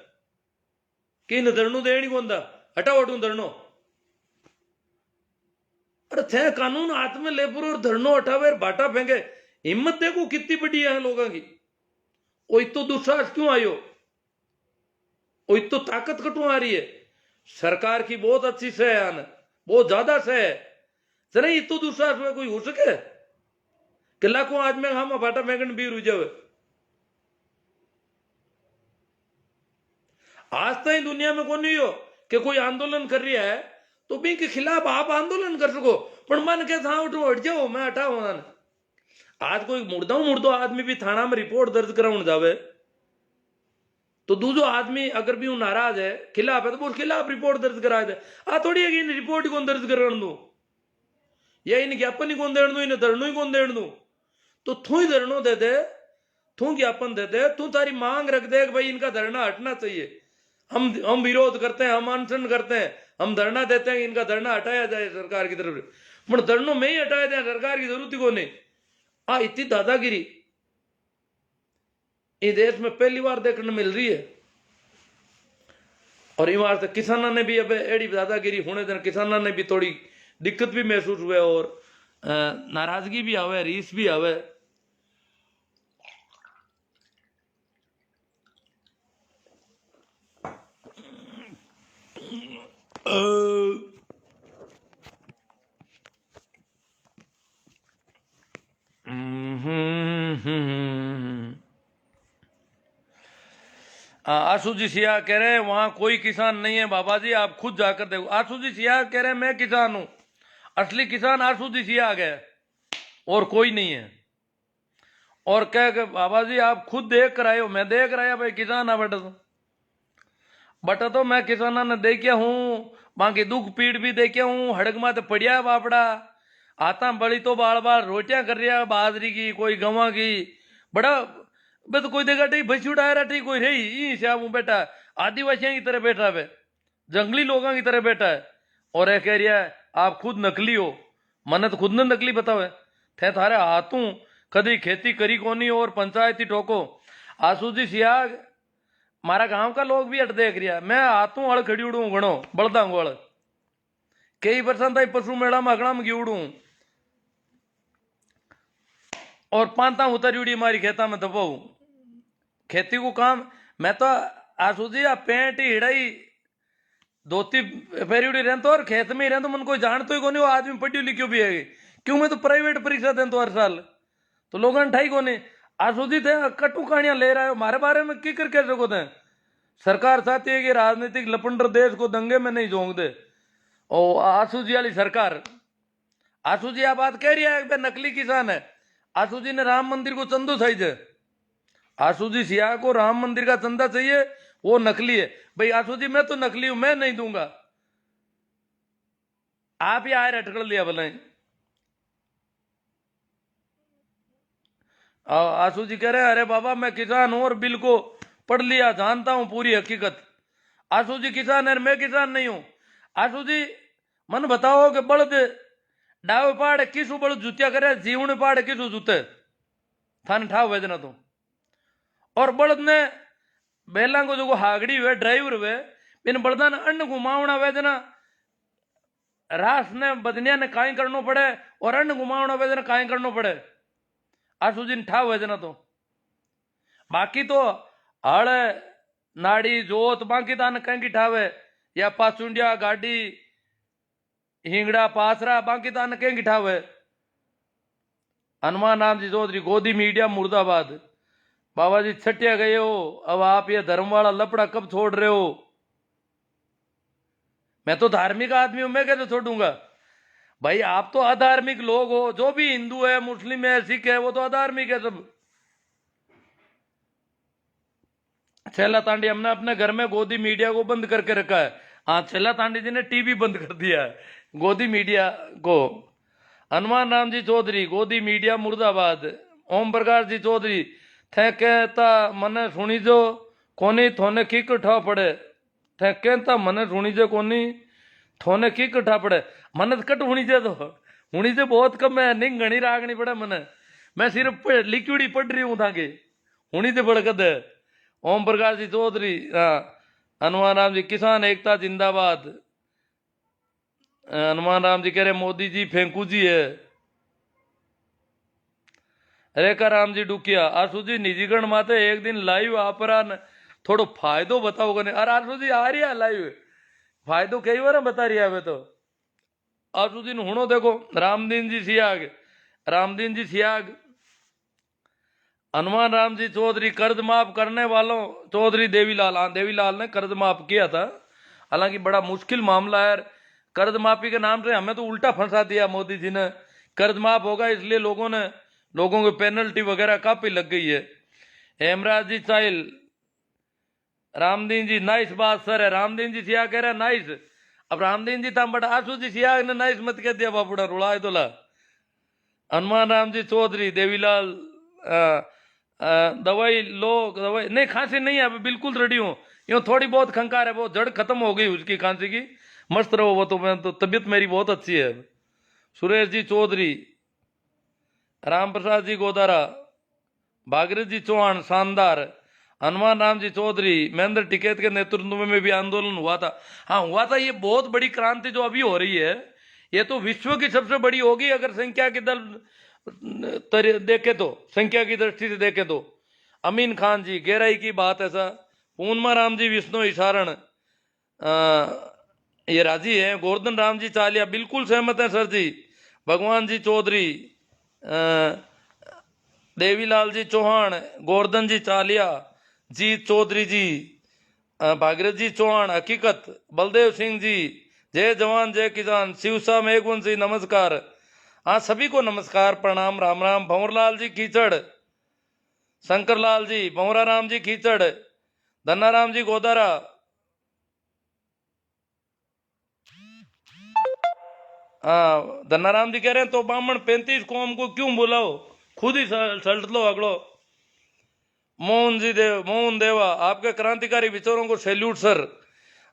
कि इन धरनो देनी कौन था, हटाओ हटू धरनो। अरे थे कानून हाथ में ले और धरनो हटावे बाटा फेंके, हिम्मत देखो कितनी बड़ी है लोगों की। वो तो दुस्साहस क्यों आयो, वो तो ताकत कटू आ रही है। सरकार की बहुत अच्छी सह है, बहुत ज्यादा सह है, जरा ये तो दुस्साहस में कोई हो सके कि लाखों आदमी हम बाटा फेंकने भी रुझ जावे। आज तक दुनिया में कौन नहीं हो कि कोई आंदोलन कर रहा है तो भी के खिलाफ आप आंदोलन कर सको, पर मन के था उठो हट जाओ मैं हटाओ। आज कोई मुर्दो आदमी भी थाना में रिपोर्ट दर्ज कराने जावे तो दूसरो आदमी अगर भी नाराज है खिलाफ है तो वो खिलाफ रिपोर्ट दर्ज कराए दे। आ थोड़ी है कि इन रिपोर्ट ही कौन दर्ज करा दू या इन ज्ञापन ही कौन देण दू, इन धरनो ही कौन देण दू। तो तू ही धरनो दे दे, तू ज्ञापन दे दे, तू तारी मांग रख दे भाई इनका धरना हटना चाहिए, हम विरोध करते हैं, हम अनशन करते हैं, हम धरना देते हैं, इनका धरना हटाया जाए सरकार की तरफ से। पर धरनों में ही हटाया जाए, सरकार की जरूरत ही को नहीं। आ इतनी दादागिरी इस देश में पहली बार देखने मिल रही है। और इन बार किसानों ने भी अब एड़ी दादागिरी होने देना, किसानों ने भी थोड़ी दिक्कत भी महसूस हुए और नाराजगी भी आवे, रीस भी आवे। आशु जी सिया कह रहे हैं वहां कोई किसान नहीं है बाबा जी, आप खुद जाकर देखो। आशु जी सिया कह रहे हैं मैं किसान हूं, असली किसान आशु जी सिया आ गए और कोई नहीं है। और कह के बाबा जी आप खुद देख कर आए हो, मैं देख रहा भाई किसान है बटा तो मैं किसाना ने देखिया हूं, बाकी दुख पीड़ भी देखिया हूं, हड़क माते पड़िया बापड़ा आता बड़ी तो बाल बाल रोटियां कर रहा बाजरी की, कोई गवा की, बड़ा बे तो कोई देखा ठीक भैंसी उड़ा रहा ठीक कोई रही श्याम बैठा आदिवासियों की तरह बैठा है, जंगली लोगों की तरह बैठा है। और यह कह रहा है आप खुद नकली हो, मन तो खुद ने नकली बतावे थे थारे हाथों कदी खेती करी कोनी और पंचायती ठोको। आसू जी सियाग मारा गांव का लोग भी अट देख रहा, मैं हाथों अड़ खड़ी उड़ू घणो बड़दा गोड़ कई परसेंट पशु मेला में अगड़ा में गिवड़ू और पांता उतरी उड़ी मारी खेता में दबाऊ खेती को काम। मैं तो आसू जी पेंट ही हिड़ाई धोती फेरी उड़ी रहता और खेत में ही रहता, मन कोई जानतो ही कोनी, वो आदमी पढ़ियो लिखियो भी है क्यों, मैं तो प्राइवेट परीक्षा देता हर साल तो लोगों ने ठाई कोनी। आसू जी थे कटु कहानियां ले रहे हो हमारे बारे में की कर कह सको थे। सरकार चाहती है कि राजनीतिक लपंडर देश को दंगे में नहीं झोंक दे। और आसू जी वाली सरकार, आसू जी आप बात कह रही है नकली किसान है। आसू जी ने राम मंदिर को चंदो चाहिए, आसू जी सिया को राम मंदिर का चंदा चाहिए, वो नकली है भाई। आसू जी मैं तो नकली हूं, मैं नहीं दूंगा, आप ही आए अटकड़ लिया भले। आसू जी कह रहे अरे बाबा मैं किसान हूं और बिल को पढ़ लिया, जानता हूं पूरी हकीकत। आसू जी किसान है, मैं किसान नहीं हूं। आसू जी मन बताओ कि बड़द डावे पहाड़ किसू बड़द जुतिया करे, जीवण पहाड़ किसू जुते थाने ठाव वेजना तो। और बड़द ने बैला को जो हागड़ी हुए ड्राइवर हुए इन बड़दा ने अन्न घुमावना वेजना, रास ने बदनिया ने काई करनो पड़े और अन्न घुमावना वेजना काई करनो पड़े। आसू जी ने ठाव वेजना तो बाकी तो हड़ नाड़ी जोत बाकी तान कहीं ठावे या पाचुंडिया गाड़ी हिंगड़ा पासरा बाकी तान कहीं ठावे। हनुमान राम जी चौधरी गोदी मीडिया मुर्दाबाद। बाबा जी छटिया गए हो, अब आप ये धर्म वाला लपड़ा कब छोड़ रहे हो? मैं तो धार्मिक आदमी हूं, मैं कैसे छोड़ूंगा भाई? आप तो अधार्मिक लोग हो। जो भी हिंदू है, मुस्लिम है, सिख है, वो तो अधार्मिक है सब। छेला तांडी हमने अपने घर में गोदी मीडिया को बंद करके रखा है। हाँ, छेला तांडी जी ने टीवी बंद कर दिया है, गोदी मीडिया को। हनुमान राम जी चौधरी गोदी मीडिया मुर्दाबाद। ओम प्रकाश जी चौधरी थे कहता मने सुनी जो कोनी थोने किक उठा पड़े। थे कहता मने सुनी जो कोनी थोने किक उठा पड़े। मन कट हुणी जे तो हुणी जे बहुत कम है, नहीं घनी रागनी पड़े मने। मैं सिर्फ लिक्विड ही पढ़ रही हूँ ताकि हुणी जे बड़कद है। ओम प्रकाश जी चौधरी, हनुमान राम जी किसान एकता जिंदाबाद। हनुमान राम जी कह रहे मोदी जी फेंकू जी है। रेखा राम जी डुकिया आशु जी निजीकरण माते एक दिन लाइव आपरा थोड़ो फायदो बताओ कने। अरे आशु जी आ रही है लाइव, फायदो कई बार बता रही है हमें तो। आशु जी हुणो देखो रामदीन जी सियाग, रामदीन जी सियाग। हनुमान राम जी चौधरी कर्ज माफ करने वालों चौधरी देवीलाल। हाँ, देवीलाल ने कर्ज माफ किया था, हालांकि बड़ा मुश्किल मामला है। कर्ज माफी के नाम से हमें तो उल्टा फंसा दिया मोदी जी ने। कर्ज माफ होगा इसलिए लोगों को पेनल्टी वगैरह काफी लग गई है। हेमराज जी चाइल, रामदीन जी नाइस बात सर है। रामदीन जी सिया कह रहे हैं नाइस। अब रामदीन जी था बड़ा आशु जी सिया ने नाइस मत कह दिया बापुड़ा रुलाए तो ला। हनुमान राम जी चौधरी देवीलाल, दवाई लो, दवाई नहीं, खांसी नहीं है अभी, बिल्कुल रेडी हूँ। यूँ थोड़ी बहुत खंकार है, वो जड़ खत्म हो गई उसकी खांसी की। मस्त रहो वो तो, मैं तो तबीयत मेरी बहुत अच्छी है। सुरेश जी चौधरी, राम प्रसाद जी गोदारा, भागीरथ जी चौहान शानदार। हनुमान राम जी चौधरी महेंद्र टिकैत के नेतृत्व में भी आंदोलन हुआ था। हाँ हुआ था, ये बहुत बड़ी क्रांति जो अभी हो रही है, ये तो विश्व की सबसे बड़ी होगी अगर संख्या की देखे तो, संख्या की दृष्टि से देखे तो। अमीन खान जी गहराई की बात है सर। पूर्णमा राम जी विष्णु इशारण, ये राजी है। गोवर्धन राम जी चालिया बिल्कुल सहमत है सर जी। भगवान जी चौधरी, देवीलाल जी चौहान, गोवर्धन जी चालिया, जीत चौधरी जी, भागीरथ जी चौहान हकीकत, बलदेव सिंह जी जय जवान जय किसान, शिवसा मेघवंशी नमस्कार। हाँ सभी को नमस्कार प्रणाम राम राम। भंवरलाल जी कीचड़, शंकरलाल जी, भंवरा राम जी कीचड़, धन्नाराम जी गोदारा। हाँ धन्नाराम जी कह रहे हैं तो बामण 35 कौम को क्यों बुलाओ, खुद ही सल्ट लो अगलो। मोहन देवा आपके क्रांतिकारी विचारों को सैल्यूट सर।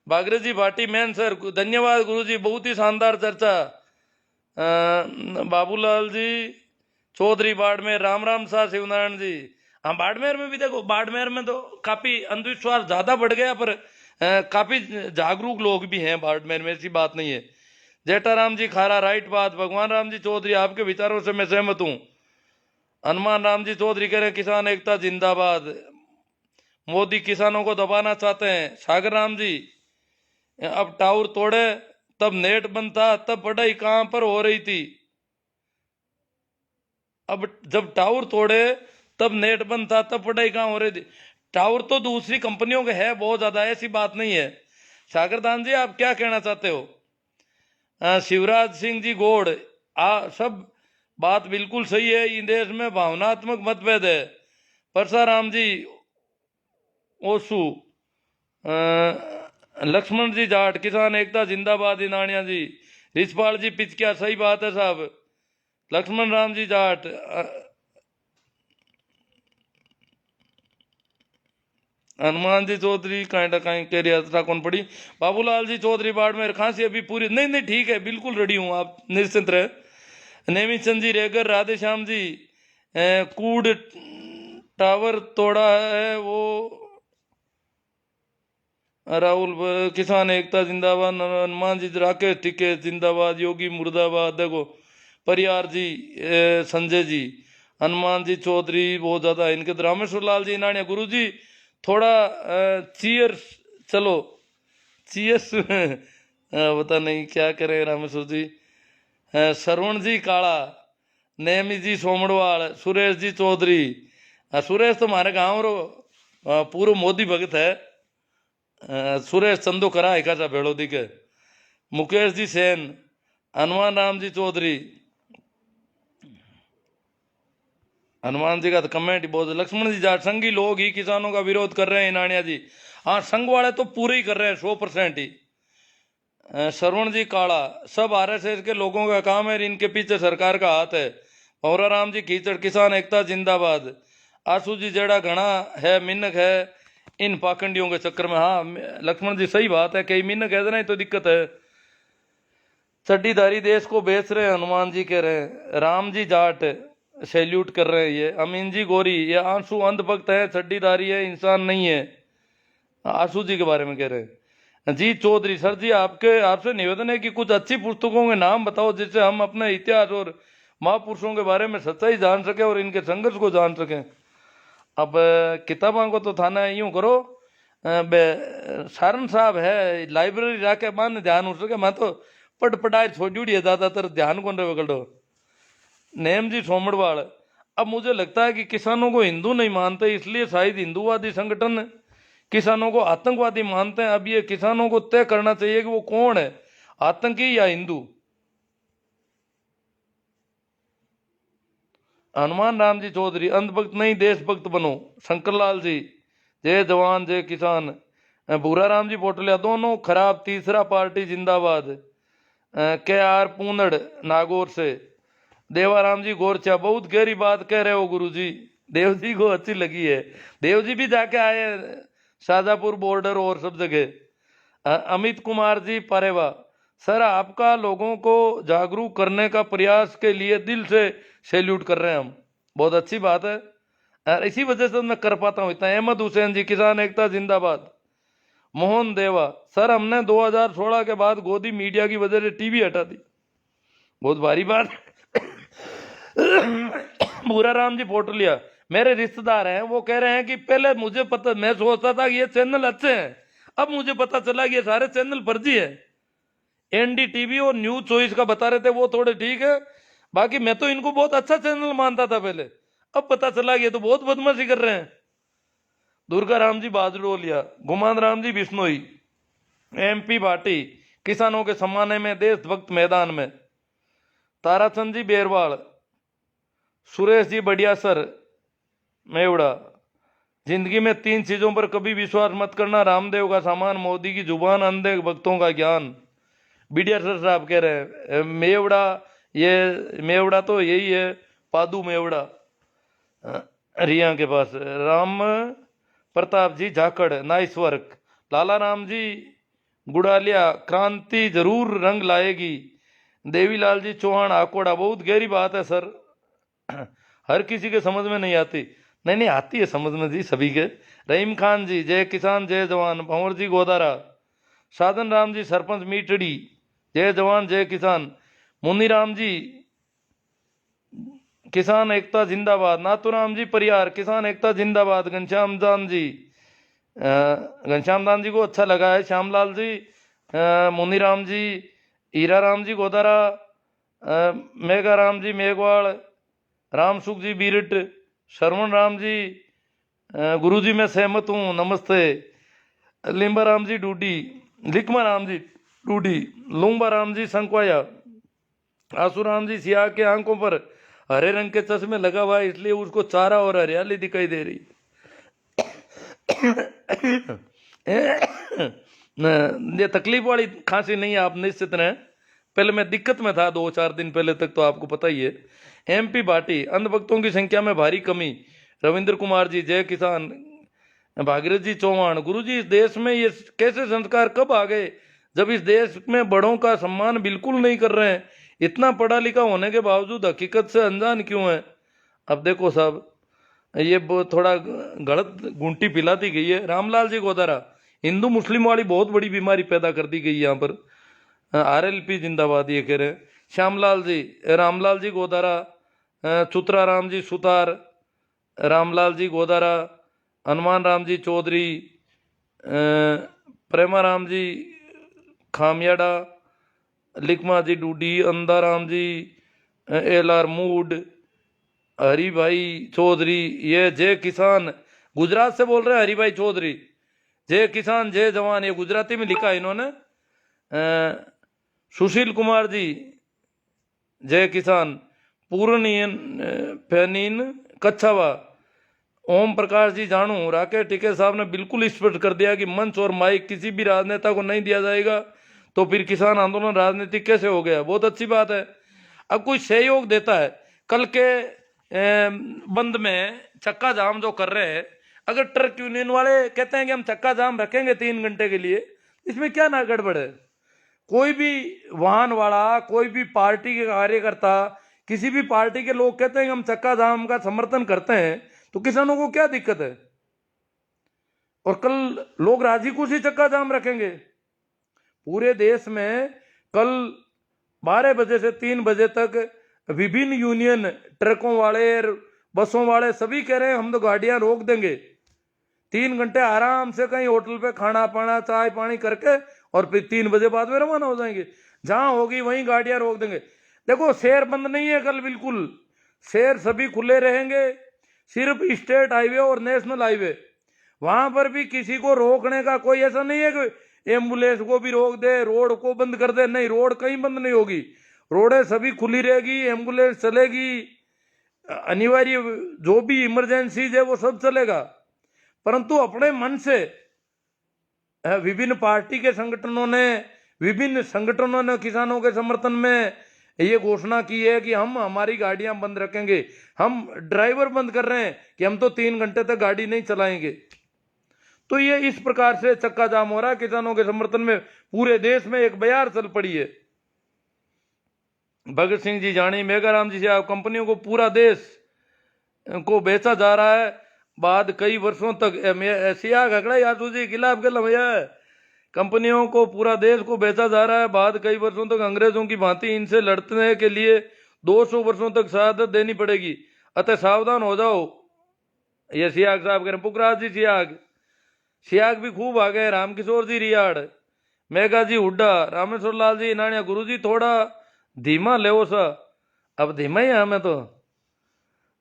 भागीरथ जी भाटी मैन सर धन्यवाद गुरु जी, बहुत ही शानदार चर्चा। बाबूलाल जी चौधरी बाड़मेर, राम राम शाह शिवनारायण जी। हाँ बाड़मेर में भी देखो, बाड़मेर में तो काफी अंधविश्वास ज्यादा बढ़ गया, पर काफी जागरूक लोग भी हैं बाड़मेर में, ऐसी बात नहीं है। जेठाराम जी खारा राइट बात। भगवान राम जी चौधरी आपके विचारों से मैं सहमत हूँ। हनुमान राम जी चौधरी कह रहे हैं किसान एकता जिंदाबाद, मोदी किसानों को दबाना चाहते हैं। सागर राम जी, अब टावर तोड़े तब नेट बंद था, तब पढ़ाई कहां पर हो रही थी? अब जब टावर तोड़े तब नेट बंद था, तब पढ़ाई कहां हो रही थी? टावर तो दूसरी कंपनियों के है बहुत ज्यादा, ऐसी बात नहीं है। सागर दान जी आप क्या कहना चाहते हो? शिवराज सिंह जी गोड़, सब बात बिल्कुल सही है, इन देश में भावनात्मक मतभेद है। परसाराम जी ओसू, लक्ष्मण जी जाट किसान एकता जिंदाबाद इनानिया जी। रिछपाल जी पिचकिया सही बात है साहब। लक्ष्मण राम जी जाट, हनुमान जी चौधरी कहीं कह रहा कौन पड़ी। बाबूलाल जी चौधरी बाड़मेर खांसी अभी पूरी नहीं नहीं ठीक है, बिल्कुल रेडी हूँ, आप निश्चिंत रहे। नेमी चंद जी रेगर, राधे श्याम जी, कूड टावर तोड़ा है वो, राहुल किसान एकता जिंदाबाद। हनुमान जी राकेश टिके जिंदाबाद, योगी मुर्दाबाद। देखो परियार जी, संजय जी, हनुमान जी चौधरी बहुत ज्यादा है इनके। रामेश्वर लाल जी नानिया, गुरु जी थोड़ा चीयर्स, चलो चीयर्स पता नहीं क्या करें रामेश्वर जी। श्रवण जी काला, नेमी जी सोमड़वाल, सुरेश जी चौधरी। सुरेश तो हमारे गांव रो पूरा मोदी भगत है। सुरेश चंदो करा एकाचा भेड़ो दिखे। मुकेश जी सेन, हनुमान राम जी चौधरी। हनुमान जी का तो कमेंट ही बहुत। लक्ष्मण जी जाट, संघी लोग ही किसानों का विरोध कर रहे हैं नानिया जी। हाँ, संघ वाले तो पूरे ही कर रहे हैं 100% ही। श्रवण जी काला, सब आरएसएस के लोगों का काम है, इनके पीछे सरकार का हाथ है। भंवरा राम जी कीचड़, किसान एकता जिंदाबाद। आसू जी जेड़ा घना है मिन्नक है इन पाखंडियों के चक्कर में। हाँ लक्ष्मण जी सही बात है, कई मिन्नक है ना, तो दिक्कत है। चड्डीधारी देश को बेच रहे हैं, हनुमान जी कह रहे हैं। राम जी जाट सैल्यूट कर रहे हैं ये। अमीन जी गोरी, ये आंसू अंधभक्त है, चड्डीधारी है, इंसान नहीं है। आंसू जी के बारे में कह रहे हैं। जी चौधरी, सर जी आपसे निवेदन है कि कुछ अच्छी पुस्तकों के नाम बताओ जिससे हम अपने इतिहास और महापुरुषों के बारे में सच्चाई जान सके और इनके संघर्ष को जान सकें। अब किताबों को तो थाना यूं करो, सारन साहब है लाइब्रेरी जाके मान ध्यान हो सके। मैं तो पढ़ाई छोड़ी है ज्यादातर, ध्यान कौन रहे बगड़ो। नेम जी सोमड़वाल, अब मुझे लगता है कि किसानों को हिंदू नहीं मानते, इसलिए शायद हिंदूवादी संगठन किसानों को आतंकवादी मानते हैं। अब ये किसानों को तय करना चाहिए कि वो कौन है, आतंकी या हिंदू। हनुमान राम जी चौधरी, अंधभक्त नहीं देशभक्त बनो। शंकर लाल जी, जय जवान जय किसान। भूरा राम जी पोटलिया, दोनों खराब, तीसरा पार्टी जिंदाबाद। के आर पूनड़ नागौर से। देवाराम जी गोरचा, बहुत गहरी बात कह रहे हो गुरु जी, देव जी को अच्छी लगी है। देव जी भी जाके आए शाजापुर बॉर्डर और सब जगह। अमित कुमार जी परेवा, सर आपका लोगों को जागरूक करने का प्रयास के लिए दिल से सैल्यूट कर रहे हैं हम, बहुत अच्छी बात है। और इसी वजह से मैं कर पाता हूँ इतना। अहमद हुसैन जी, किसान एकता जिंदाबाद। मोहन देवा, सर हमने 2016 के बाद गोदी मीडिया की वजह से टीवी हटा दी, बहुत भारी बात। भूरा राम जी पोटलिया, मेरे रिश्तेदार हैं, वो कह रहे हैं कि पहले मुझे पता, मैं सोचता था कि ये चैनल अच्छे हैं, अब मुझे पता चला कि ये सारे चैनल फर्जी है। एनडीटीवी और न्यूज चॉइस का बता रहे थे वो थोड़े ठीक है, बाकी मैं तो इनको बहुत अच्छा चैनल मानता था पहले, अब पता चला कि ये तो बहुत बदमाशी कर रहे हैं। दुर्गा राम जी बाजरोलिया, गुमान राम जी बिश्नोई। एमपी भाटी, किसानों के सम्मान में देशभक्त मैदान में। ताराचंद जी बेरवाल। सुरेश जी बढ़िया सर मेवड़ा, जिंदगी में 3 चीजों पर कभी विश्वास मत करना, रामदेव का सामान, मोदी की जुबान, अंधे भक्तों का ज्ञान। बढ़िया सर साहब कह रहे हैं। मेवड़ा, ये मेवड़ा तो यही है, पादू मेवड़ा रिया के पास। राम प्रताप जी झाकड़, नाइस वर्क। लाला राम जी गुड़ालिया, क्रांति जरूर रंग लाएगी। देवीलाल जी चौहान आकोड़ा, बहुत गहरी बात है सर, हर किसी के समझ में नहीं आती। नहीं आती है समझ में जी सभी के। रहीम खान जी, जय किसान जय जवान। भंवर जी गोदारा। साधन राम जी सरपंच मीटड़ी, जय जवान जय किसान। मुन्नी राम जी, किसान एकता जिंदाबाद। नाथुराम जी परियार, किसान एकता जिंदाबाद। घनश्याम दान जी, घनश्याम दान जी को अच्छा लगा है। श्यामलाल जी, मुन्नी राम जी, हीरा राम जी गोदारा, मेघा राम जी मेघवाड़, राम सुख जी बीरट, श्रवण राम जी, गुरु जी मैं सहमत हूँ नमस्ते। लिम्बा राम जी डूडी, लिकमा राम जी डूडी, लुम्बा राम जी संकवाया। आसू राम जी सिया के आंखों पर हरे रंग के चश्मे लगा हुआ है, इसलिए उसको चारा और हरियाली दिखाई दे रही। ये तकलीफ वाली खांसी नहीं है, आप निश्चित रहें। पहले मैं दिक्कत में था 2-4 दिन पहले तक, तो आपको पता ही है। एमपी भाटी, अंधभक्तों की संख्या में भारी कमी। रविंद्र कुमार जी, जय किसान। भागीरथ जी चौहान, गुरु जी इस देश में ये कैसे संस्कार कब आ गए, जब इस देश में बड़ों का सम्मान बिल्कुल नहीं कर रहे हैं, इतना पढ़ा लिखा होने के बावजूद हकीकत से अनजान क्यों है। अब देखो साहब, ये थोड़ा गलत गुंटी पिलाती गई है। रामलाल जी गोदारा, हिंदू मुस्लिम वाली बहुत बड़ी बीमारी पैदा कर दी गई यहाँ पर। आरएलपी जिंदाबाद ये कह रहे हैं। श्यामलाल जी, रामलाल जी गोदारा, चुतरा राम जी सुतार, रामलाल जी गोदारा, हनुमान राम जी चौधरी, प्रेमा राम जी खामियाड़ा, लिखमा जी Dudi, अंदा Ram ji, L R mood, हरी भाई चौधरी, ये जय किसान गुजरात से बोल रहे हैं, हरी भाई चौधरी, जय किसान जय जवान, ये गुजराती में लिखा है इन्होंने। सुशील कुमार जी जय किसान, पूर्णियन फेनीन कच्छावा, ओम प्रकाश जी जानू, राकेश टिके साहब ने बिल्कुल स्पष्ट कर दिया कि मंच और माइक किसी भी राजनेता को नहीं दिया जाएगा, तो फिर किसान आंदोलन राजनीतिक कैसे हो गया। बहुत अच्छी बात है। अब कोई सहयोग देता है, कल के बंद में चक्का जाम जो कर रहे हैं, अगर ट्रक यूनियन वाले कहते हैं कि हम चक्का जाम रखेंगे 3 घंटे के लिए, इसमें क्या ना गड़बड़ है। कोई भी वाहन वाला, कोई भी पार्टी के कार्यकर्ता, किसी भी पार्टी के लोग कहते हैं कि हम चक्का जाम का समर्थन करते हैं, तो किसानों को क्या दिक्कत है। और कल लोग राजी खुशी चक्का जाम रखेंगे। पूरे देश में कल 12 बजे से 3 बजे तक विभिन्न यूनियन, ट्रकों वाले, बसों वाले सभी कह रहे हैं हम तो गाड़ियां रोक देंगे, 3 घंटे आराम से कहीं होटल पे खाना पाना चाय पानी करके और फिर 3 बजे बाद में रवाना हो जाएंगे। जहां होगी वहीं गाड़ियां रोक देंगे। देखो शहर बंद नहीं है कल, बिल्कुल शहर सभी खुले रहेंगे, सिर्फ स्टेट हाईवे और नेशनल हाईवे, वहां पर भी किसी को रोकने का कोई ऐसा नहीं है कि एम्बुलेंस को भी रोक दे, रोड को बंद कर दे, नहीं, रोड कहीं बंद नहीं होगी, रोडें सभी खुली रहेगी, एम्बुलेंस चलेगी, अनिवार्य जो भी इमरजेंसीज है वो सब चलेगा। परंतु अपने मन से विभिन्न पार्टी के संगठनों ने, विभिन्न संगठनों ने किसानों के समर्थन में ये घोषणा की है कि हम हमारी गाड़ियां बंद रखेंगे, हम ड्राइवर बंद कर रहे हैं कि हम तो 3 घंटे तक गाड़ी नहीं चलाएंगे। तो ये इस प्रकार से चक्का जाम हो रहा है किसानों के समर्थन में। पूरे देश में एक बयार चल पड़ी है। भगत सिंह जी जानी, मेघाराम जी से कंपनियों को पूरा देश को बेचा जा रहा है। बाद कई वर्षों तक सिया घगड़ा यादव जी खिलाफ गल भैया, कंपनियों को पूरा देश को बेचा जा रहा है। बाद कई वर्षों तक अंग्रेजों की भांति इनसे लड़ने के लिए 200 वर्षों तक शहादत देनी पड़ेगी, अतः सावधान हो जाओ। ये सियाग साहब कह रहे, पुखराज जी सियाग भी खूब आ गए, रामकिशोर जी रियाड़, मेघा जी हुड्डा, रामेश्वर लाल जी नानिया, गुरु जी थोड़ा धीमा ले सा, अब धीमा ही है हमें तो।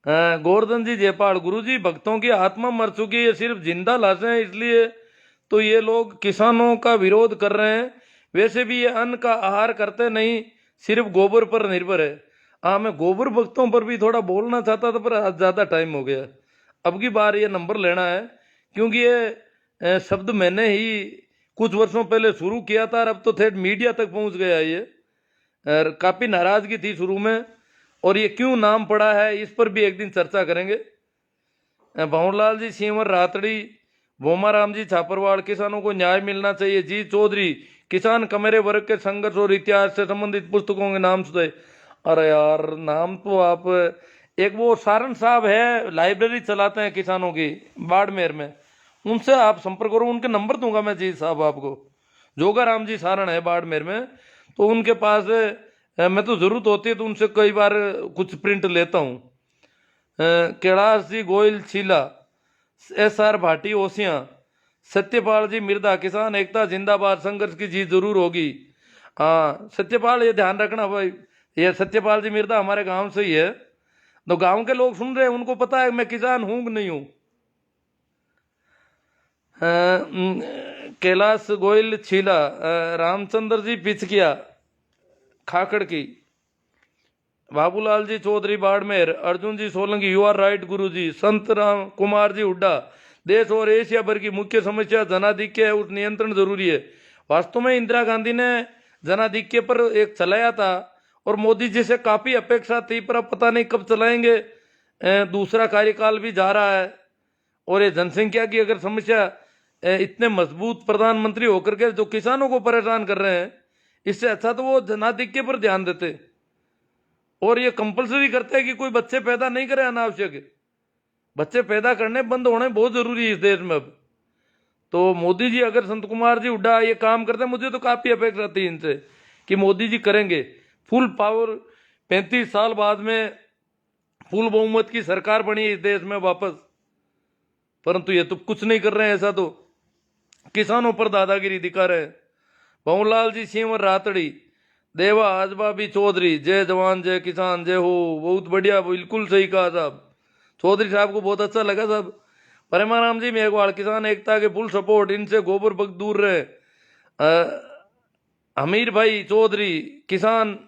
गोवर्धन जी जयपाल, गुरु जी भक्तों की आत्मा मर चुकी है, सिर्फ जिंदा लाशें हैं, इसलिए तो ये लोग किसानों का विरोध कर रहे हैं। वैसे भी ये अन्न का आहार करते नहीं, सिर्फ गोबर पर निर्भर है। हाँ, मैं गोबर भक्तों पर भी थोड़ा बोलना चाहता था, पर आज ज़्यादा टाइम हो गया। अब की बार ये नंबर लेना है, क्योंकि ये शब्द मैंने ही कुछ वर्षों पहले शुरू किया था और अब तो थेट मीडिया तक पहुंच गया। ये काफ़ी नाराजगी थी शुरू में, और ये क्यों नाम पड़ा है इस पर भी एक दिन चर्चा करेंगे। भंवरलाल जी सींवर रातड़ी, भोमाराम जी छापरवाड़, किसानों को न्याय मिलना चाहिए। जी चौधरी, किसान कमेरे वर्ग के संघर्ष और इतिहास से संबंधित पुस्तकों के नाम सुझाए। अरे यार, नाम तो आप, एक वो सारण साहब है, लाइब्रेरी चलाते हैं किसानों की बाड़मेर में, उनसे आप संपर्क करो, उनके नंबर दूंगा मैं जी साहब आपको। जोगाराम जी सारण है बाड़मेर में, तो उनके पास मैं तो जरूरत होती है तो उनसे कई बार कुछ प्रिंट लेता हूँ। कैलाश जी गोयल छीला, SR भाटी ओसियां, सत्यपाल जी मिर्दा, किसान एकता जिंदाबाद, संघर्ष की जीत जरूर होगी। हाँ सत्यपाल, ये ध्यान रखना भाई, ये सत्यपाल जी मिर्दा हमारे गांव से ही है, तो गांव के लोग सुन रहे हैं, उनको पता है मैं किसान हूं कि नहीं हूं। कैलाश गोयल छीला, रामचंद्र जी पिचकिया खाकड़ की, Babulal ji Chaudhary Barmer, Arjun ji Solanki, you are right गुरु जी, संत राम कुमार जी हुड्डा, देश और एशिया भर की मुख्य समस्या जनाधिक्य है, उस नियंत्रण जरूरी है। वास्तव में इंदिरा गांधी ने जनाधिक्य पर एक चलाया था और मोदी जी से काफ़ी अपेक्षा थी, पर अब पता नहीं कब चलाएंगे। दूसरा कार्यकाल भी जा रहा है, और ये जनसंख्या की अगर समस्या, इतने मजबूत प्रधानमंत्री होकर के जो किसानों को परेशान कर रहे हैं, इससे अच्छा तो वो जनाधिक्य पर ध्यान देते। और ये कंपलसरी करते हैं कि कोई बच्चे पैदा नहीं करे अनावश्यक, बच्चे पैदा करने बंद होने बहुत जरूरी है इस देश में अब। तो मोदी जी अगर संत कुमार जी हुड्डा ये काम करते हैं, मुझे तो काफ़ी अपेक्षा थी इनसे कि मोदी जी करेंगे फुल पावर। 35 साल बाद में फुल बहुमत की सरकार बनी है इस देश में वापस, परंतु ये तो कुछ नहीं कर रहे हैं। ऐसा तो किसानों पर दादागिरी दिखा रहे हैं। भवनलाल जी सिंह रातड़ी, देवा आजबा भी चौधरी, जय जवान जय किसान जय हो। बहुत बढ़िया, बिल्कुल सही कहा साहब। चौधरी साहब को बहुत अच्छा लगा साहब। परमाराम जी मेघवाल, किसान एकता के फुल सपोर्ट, इनसे गोबर भक्त दूर रहे। हमीर भाई चौधरी, किसान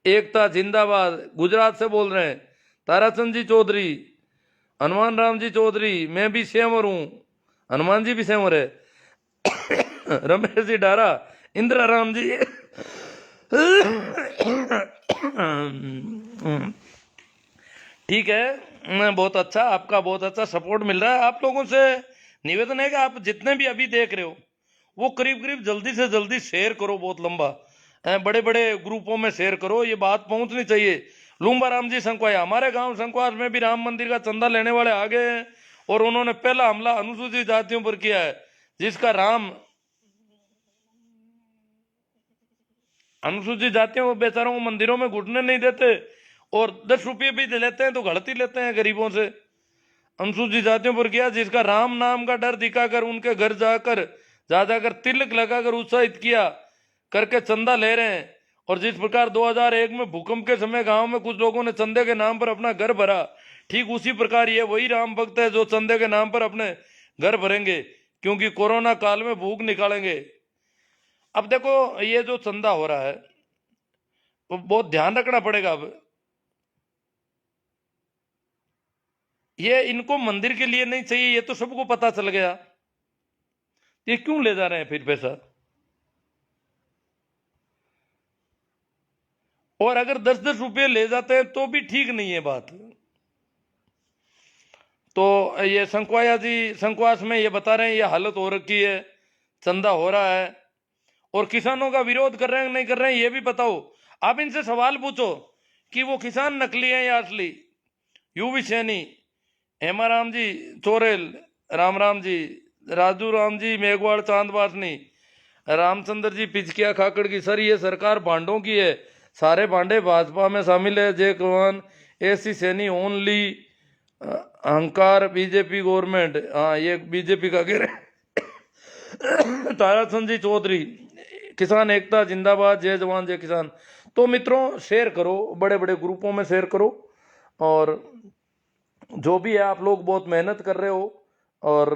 एकता जिंदाबाद, गुजरात से बोल रहे हैं। ताराचंद जी चौधरी, हनुमान राम जी चौधरी, मैं भी सेमर हूं। हनुमान जी भी सेमर है। रमेश जी डारा, इंदिरा राम जी। ठीक है, बहुत अच्छा, आपका बहुत अच्छा सपोर्ट मिल रहा है। आप लोगों से निवेदन है कि आप जितने भी अभी देख रहे हो वो करीब करीब जल्दी से जल्दी शेयर करो, बहुत लंबा बड़े बड़े ग्रुपों में शेयर करो, ये बात पहुंचनी चाहिए। लूम्बा राम जी संकवाया, हमारे गांव संकवास में भी राम मंदिर का चंदा लेने वाले आ गए हैं और उन्होंने पहला हमला अनुसूचित जातियों पर किया है, जिसका राम अनुसूचित जातियों बेचारों को मंदिरों में घुटने नहीं देते और 10 रुपये भी दे लेते हैं तो गलती लेते हैं गरीबों से। अनुसूचित जातियों पर किया, जिसका राम नाम का डर दिखाकर उनके घर जाकर जाकर तिलक लगाकर उत्साहित किया करके चंदा ले रहे हैं। और जिस प्रकार 2001 में भूकंप के समय गांव में कुछ लोगों ने चंदे के नाम पर अपना घर भरा, ठीक उसी प्रकार ये वही राम भक्त है जो चंदे के नाम पर अपने घर भरेंगे, क्योंकि कोरोना काल में भूख निकालेंगे। अब देखो ये जो चंदा हो रहा है वो बहुत ध्यान रखना पड़ेगा। अब ये इनको मंदिर के लिए नहीं चाहिए, ये तो सबको पता चल गया, ये क्यों ले जा रहे हैं फिर पैसा? और अगर 10-10 रुपये ले जाते हैं तो भी ठीक नहीं है बात। तो ये संकवाया जी संकवास में ये बता रहे हैं ये हालत हो रखी है, चंदा हो रहा है और किसानों का विरोध कर रहे हैं नहीं कर रहे हैं ये भी बताओ। आप इनसे सवाल पूछो कि वो किसान नकली हैं या असली। यूवी सैनी, हेमा राम जी चोरेल, राम राम जी, राजू राम जी मेघवाड़ चांदवासनी, रामचंद्र जी पिचकिया खाकड़ की, सर ये सरकार भांडों की है, सारे भांडे भाजपा में शामिल है। जय कमान, ऐसी सैनी ओनली, अहंकार बीजेपी गवर्नमेंट, हाँ ये बीजेपी का गिर। ताराचंद जी चौधरी, किसान एकता जिंदाबाद, जय जवान जय किसान। तो मित्रों शेयर करो, बड़े बड़े ग्रुपों में शेयर करो। और जो भी है आप लोग बहुत मेहनत कर रहे हो और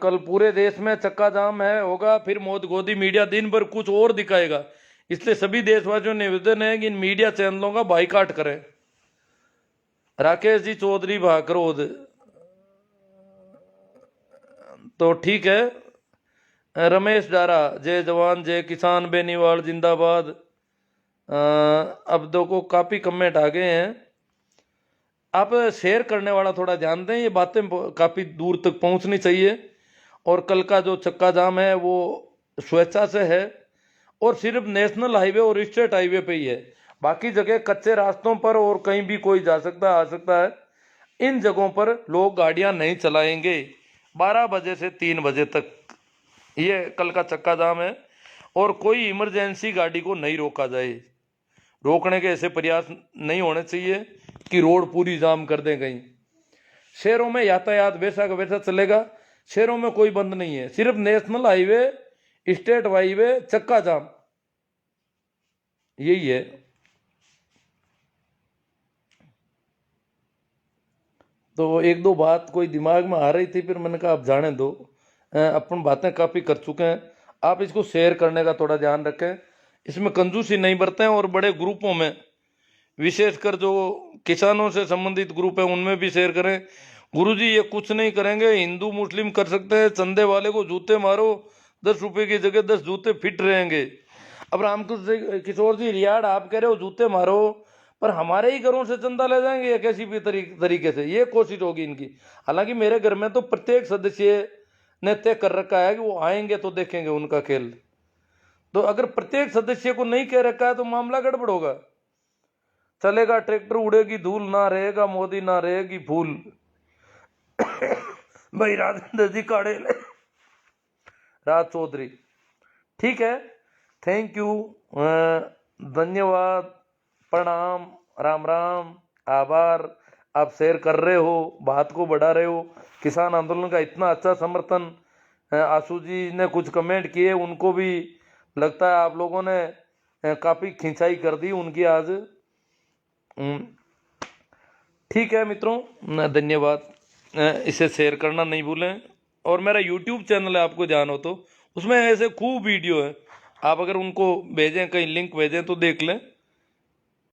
कल पूरे देश में चक्का जाम है होगा, फिर मोदी मीडिया दिन भर कुछ और दिखाएगा, इसलिए सभी देशवासियों ने निवेदन है कि इन मीडिया चैनलों का बाइकाट करें। राकेश जी चौधरी भाकरोद, तो ठीक है। रमेश डारा, जय जवान जय किसान, बेनीवाल जिंदाबाद। अब देखो काफी कमेंट आ गए हैं, आप शेयर करने वाला थोड़ा ध्यान दें, ये बातें काफी दूर तक पहुंचनी चाहिए। और कल का जो चक्का जाम है वो स्वेच्छा से है और सिर्फ नेशनल हाईवे और स्टेट हाईवे पे ही है, बाकी जगह कच्चे रास्तों पर और कहीं भी कोई जा सकता आ सकता है। इन जगहों पर लोग गाड़ियां नहीं चलाएंगे 12 बजे से 3 बजे तक, ये कल का चक्का जाम है। और कोई इमरजेंसी गाड़ी को नहीं रोका जाए, रोकने के ऐसे प्रयास नहीं होने चाहिए कि रोड पूरी जाम कर दें कहीं। शहरों में यातायात वैसा का वैसा चलेगा, शहरों में कोई बंद नहीं है, सिर्फ नेशनल हाईवे स्टेट हाईवे चक्का जाम, यही है। तो एक दो बात कोई दिमाग में आ रही थी, फिर मैंने कहा आप जाने दो, अपन बातें काफ़ी कर चुके हैं। आप इसको शेयर करने का थोड़ा ध्यान रखें, इसमें कंजूसी नहीं बरतें और बड़े ग्रुपों में, विशेषकर जो किसानों से संबंधित ग्रुप है उनमें भी शेयर करें। गुरुजी ये कुछ नहीं करेंगे, हिंदू मुस्लिम कर सकते हैं, चंदे वाले को जूते मारो, 10 रुपये की जगह 10 जूते फिट रहेंगे। अब रामकृष्ण किशोर जी रियाड़, आप कह रहे हो जूते मारो, पर हमारे ही घरों से चंदा ले जाएंगे या कैसी भी तरीके से, ये कोशिश होगी इनकी। हालांकि मेरे घर में तो प्रत्येक सदस्य ने तय कर रखा है कि वो आएंगे तो देखेंगे उनका खेल। तो अगर प्रत्येक सदस्य को नहीं कह रखा है तो मामला गड़बड़ होगा। चलेगा ट्रैक्टर उड़ेगी धूल, ना रहेगा मोदी ना रहेगी फूल। भाई राजेंद्र जी काड़े राज चौधरी, ठीक है, थैंक यू, धन्यवाद, प्रणाम, राम राम। आभार, आप शेयर कर रहे हो, बात को बढ़ा रहे हो। किसान आंदोलन का इतना अच्छा समर्थन, आशु जी ने कुछ कमेंट किए, उनको भी लगता है आप लोगों ने काफ़ी खिंचाई कर दी उनकी आज। ठीक है मित्रों, धन्यवाद। इसे शेयर करना नहीं भूलें। और मेरा यूट्यूब चैनल है, आपको जान हो तो उसमें ऐसे खूब वीडियो है, आप अगर उनको भेजें, कहीं लिंक भेजें तो देख लें।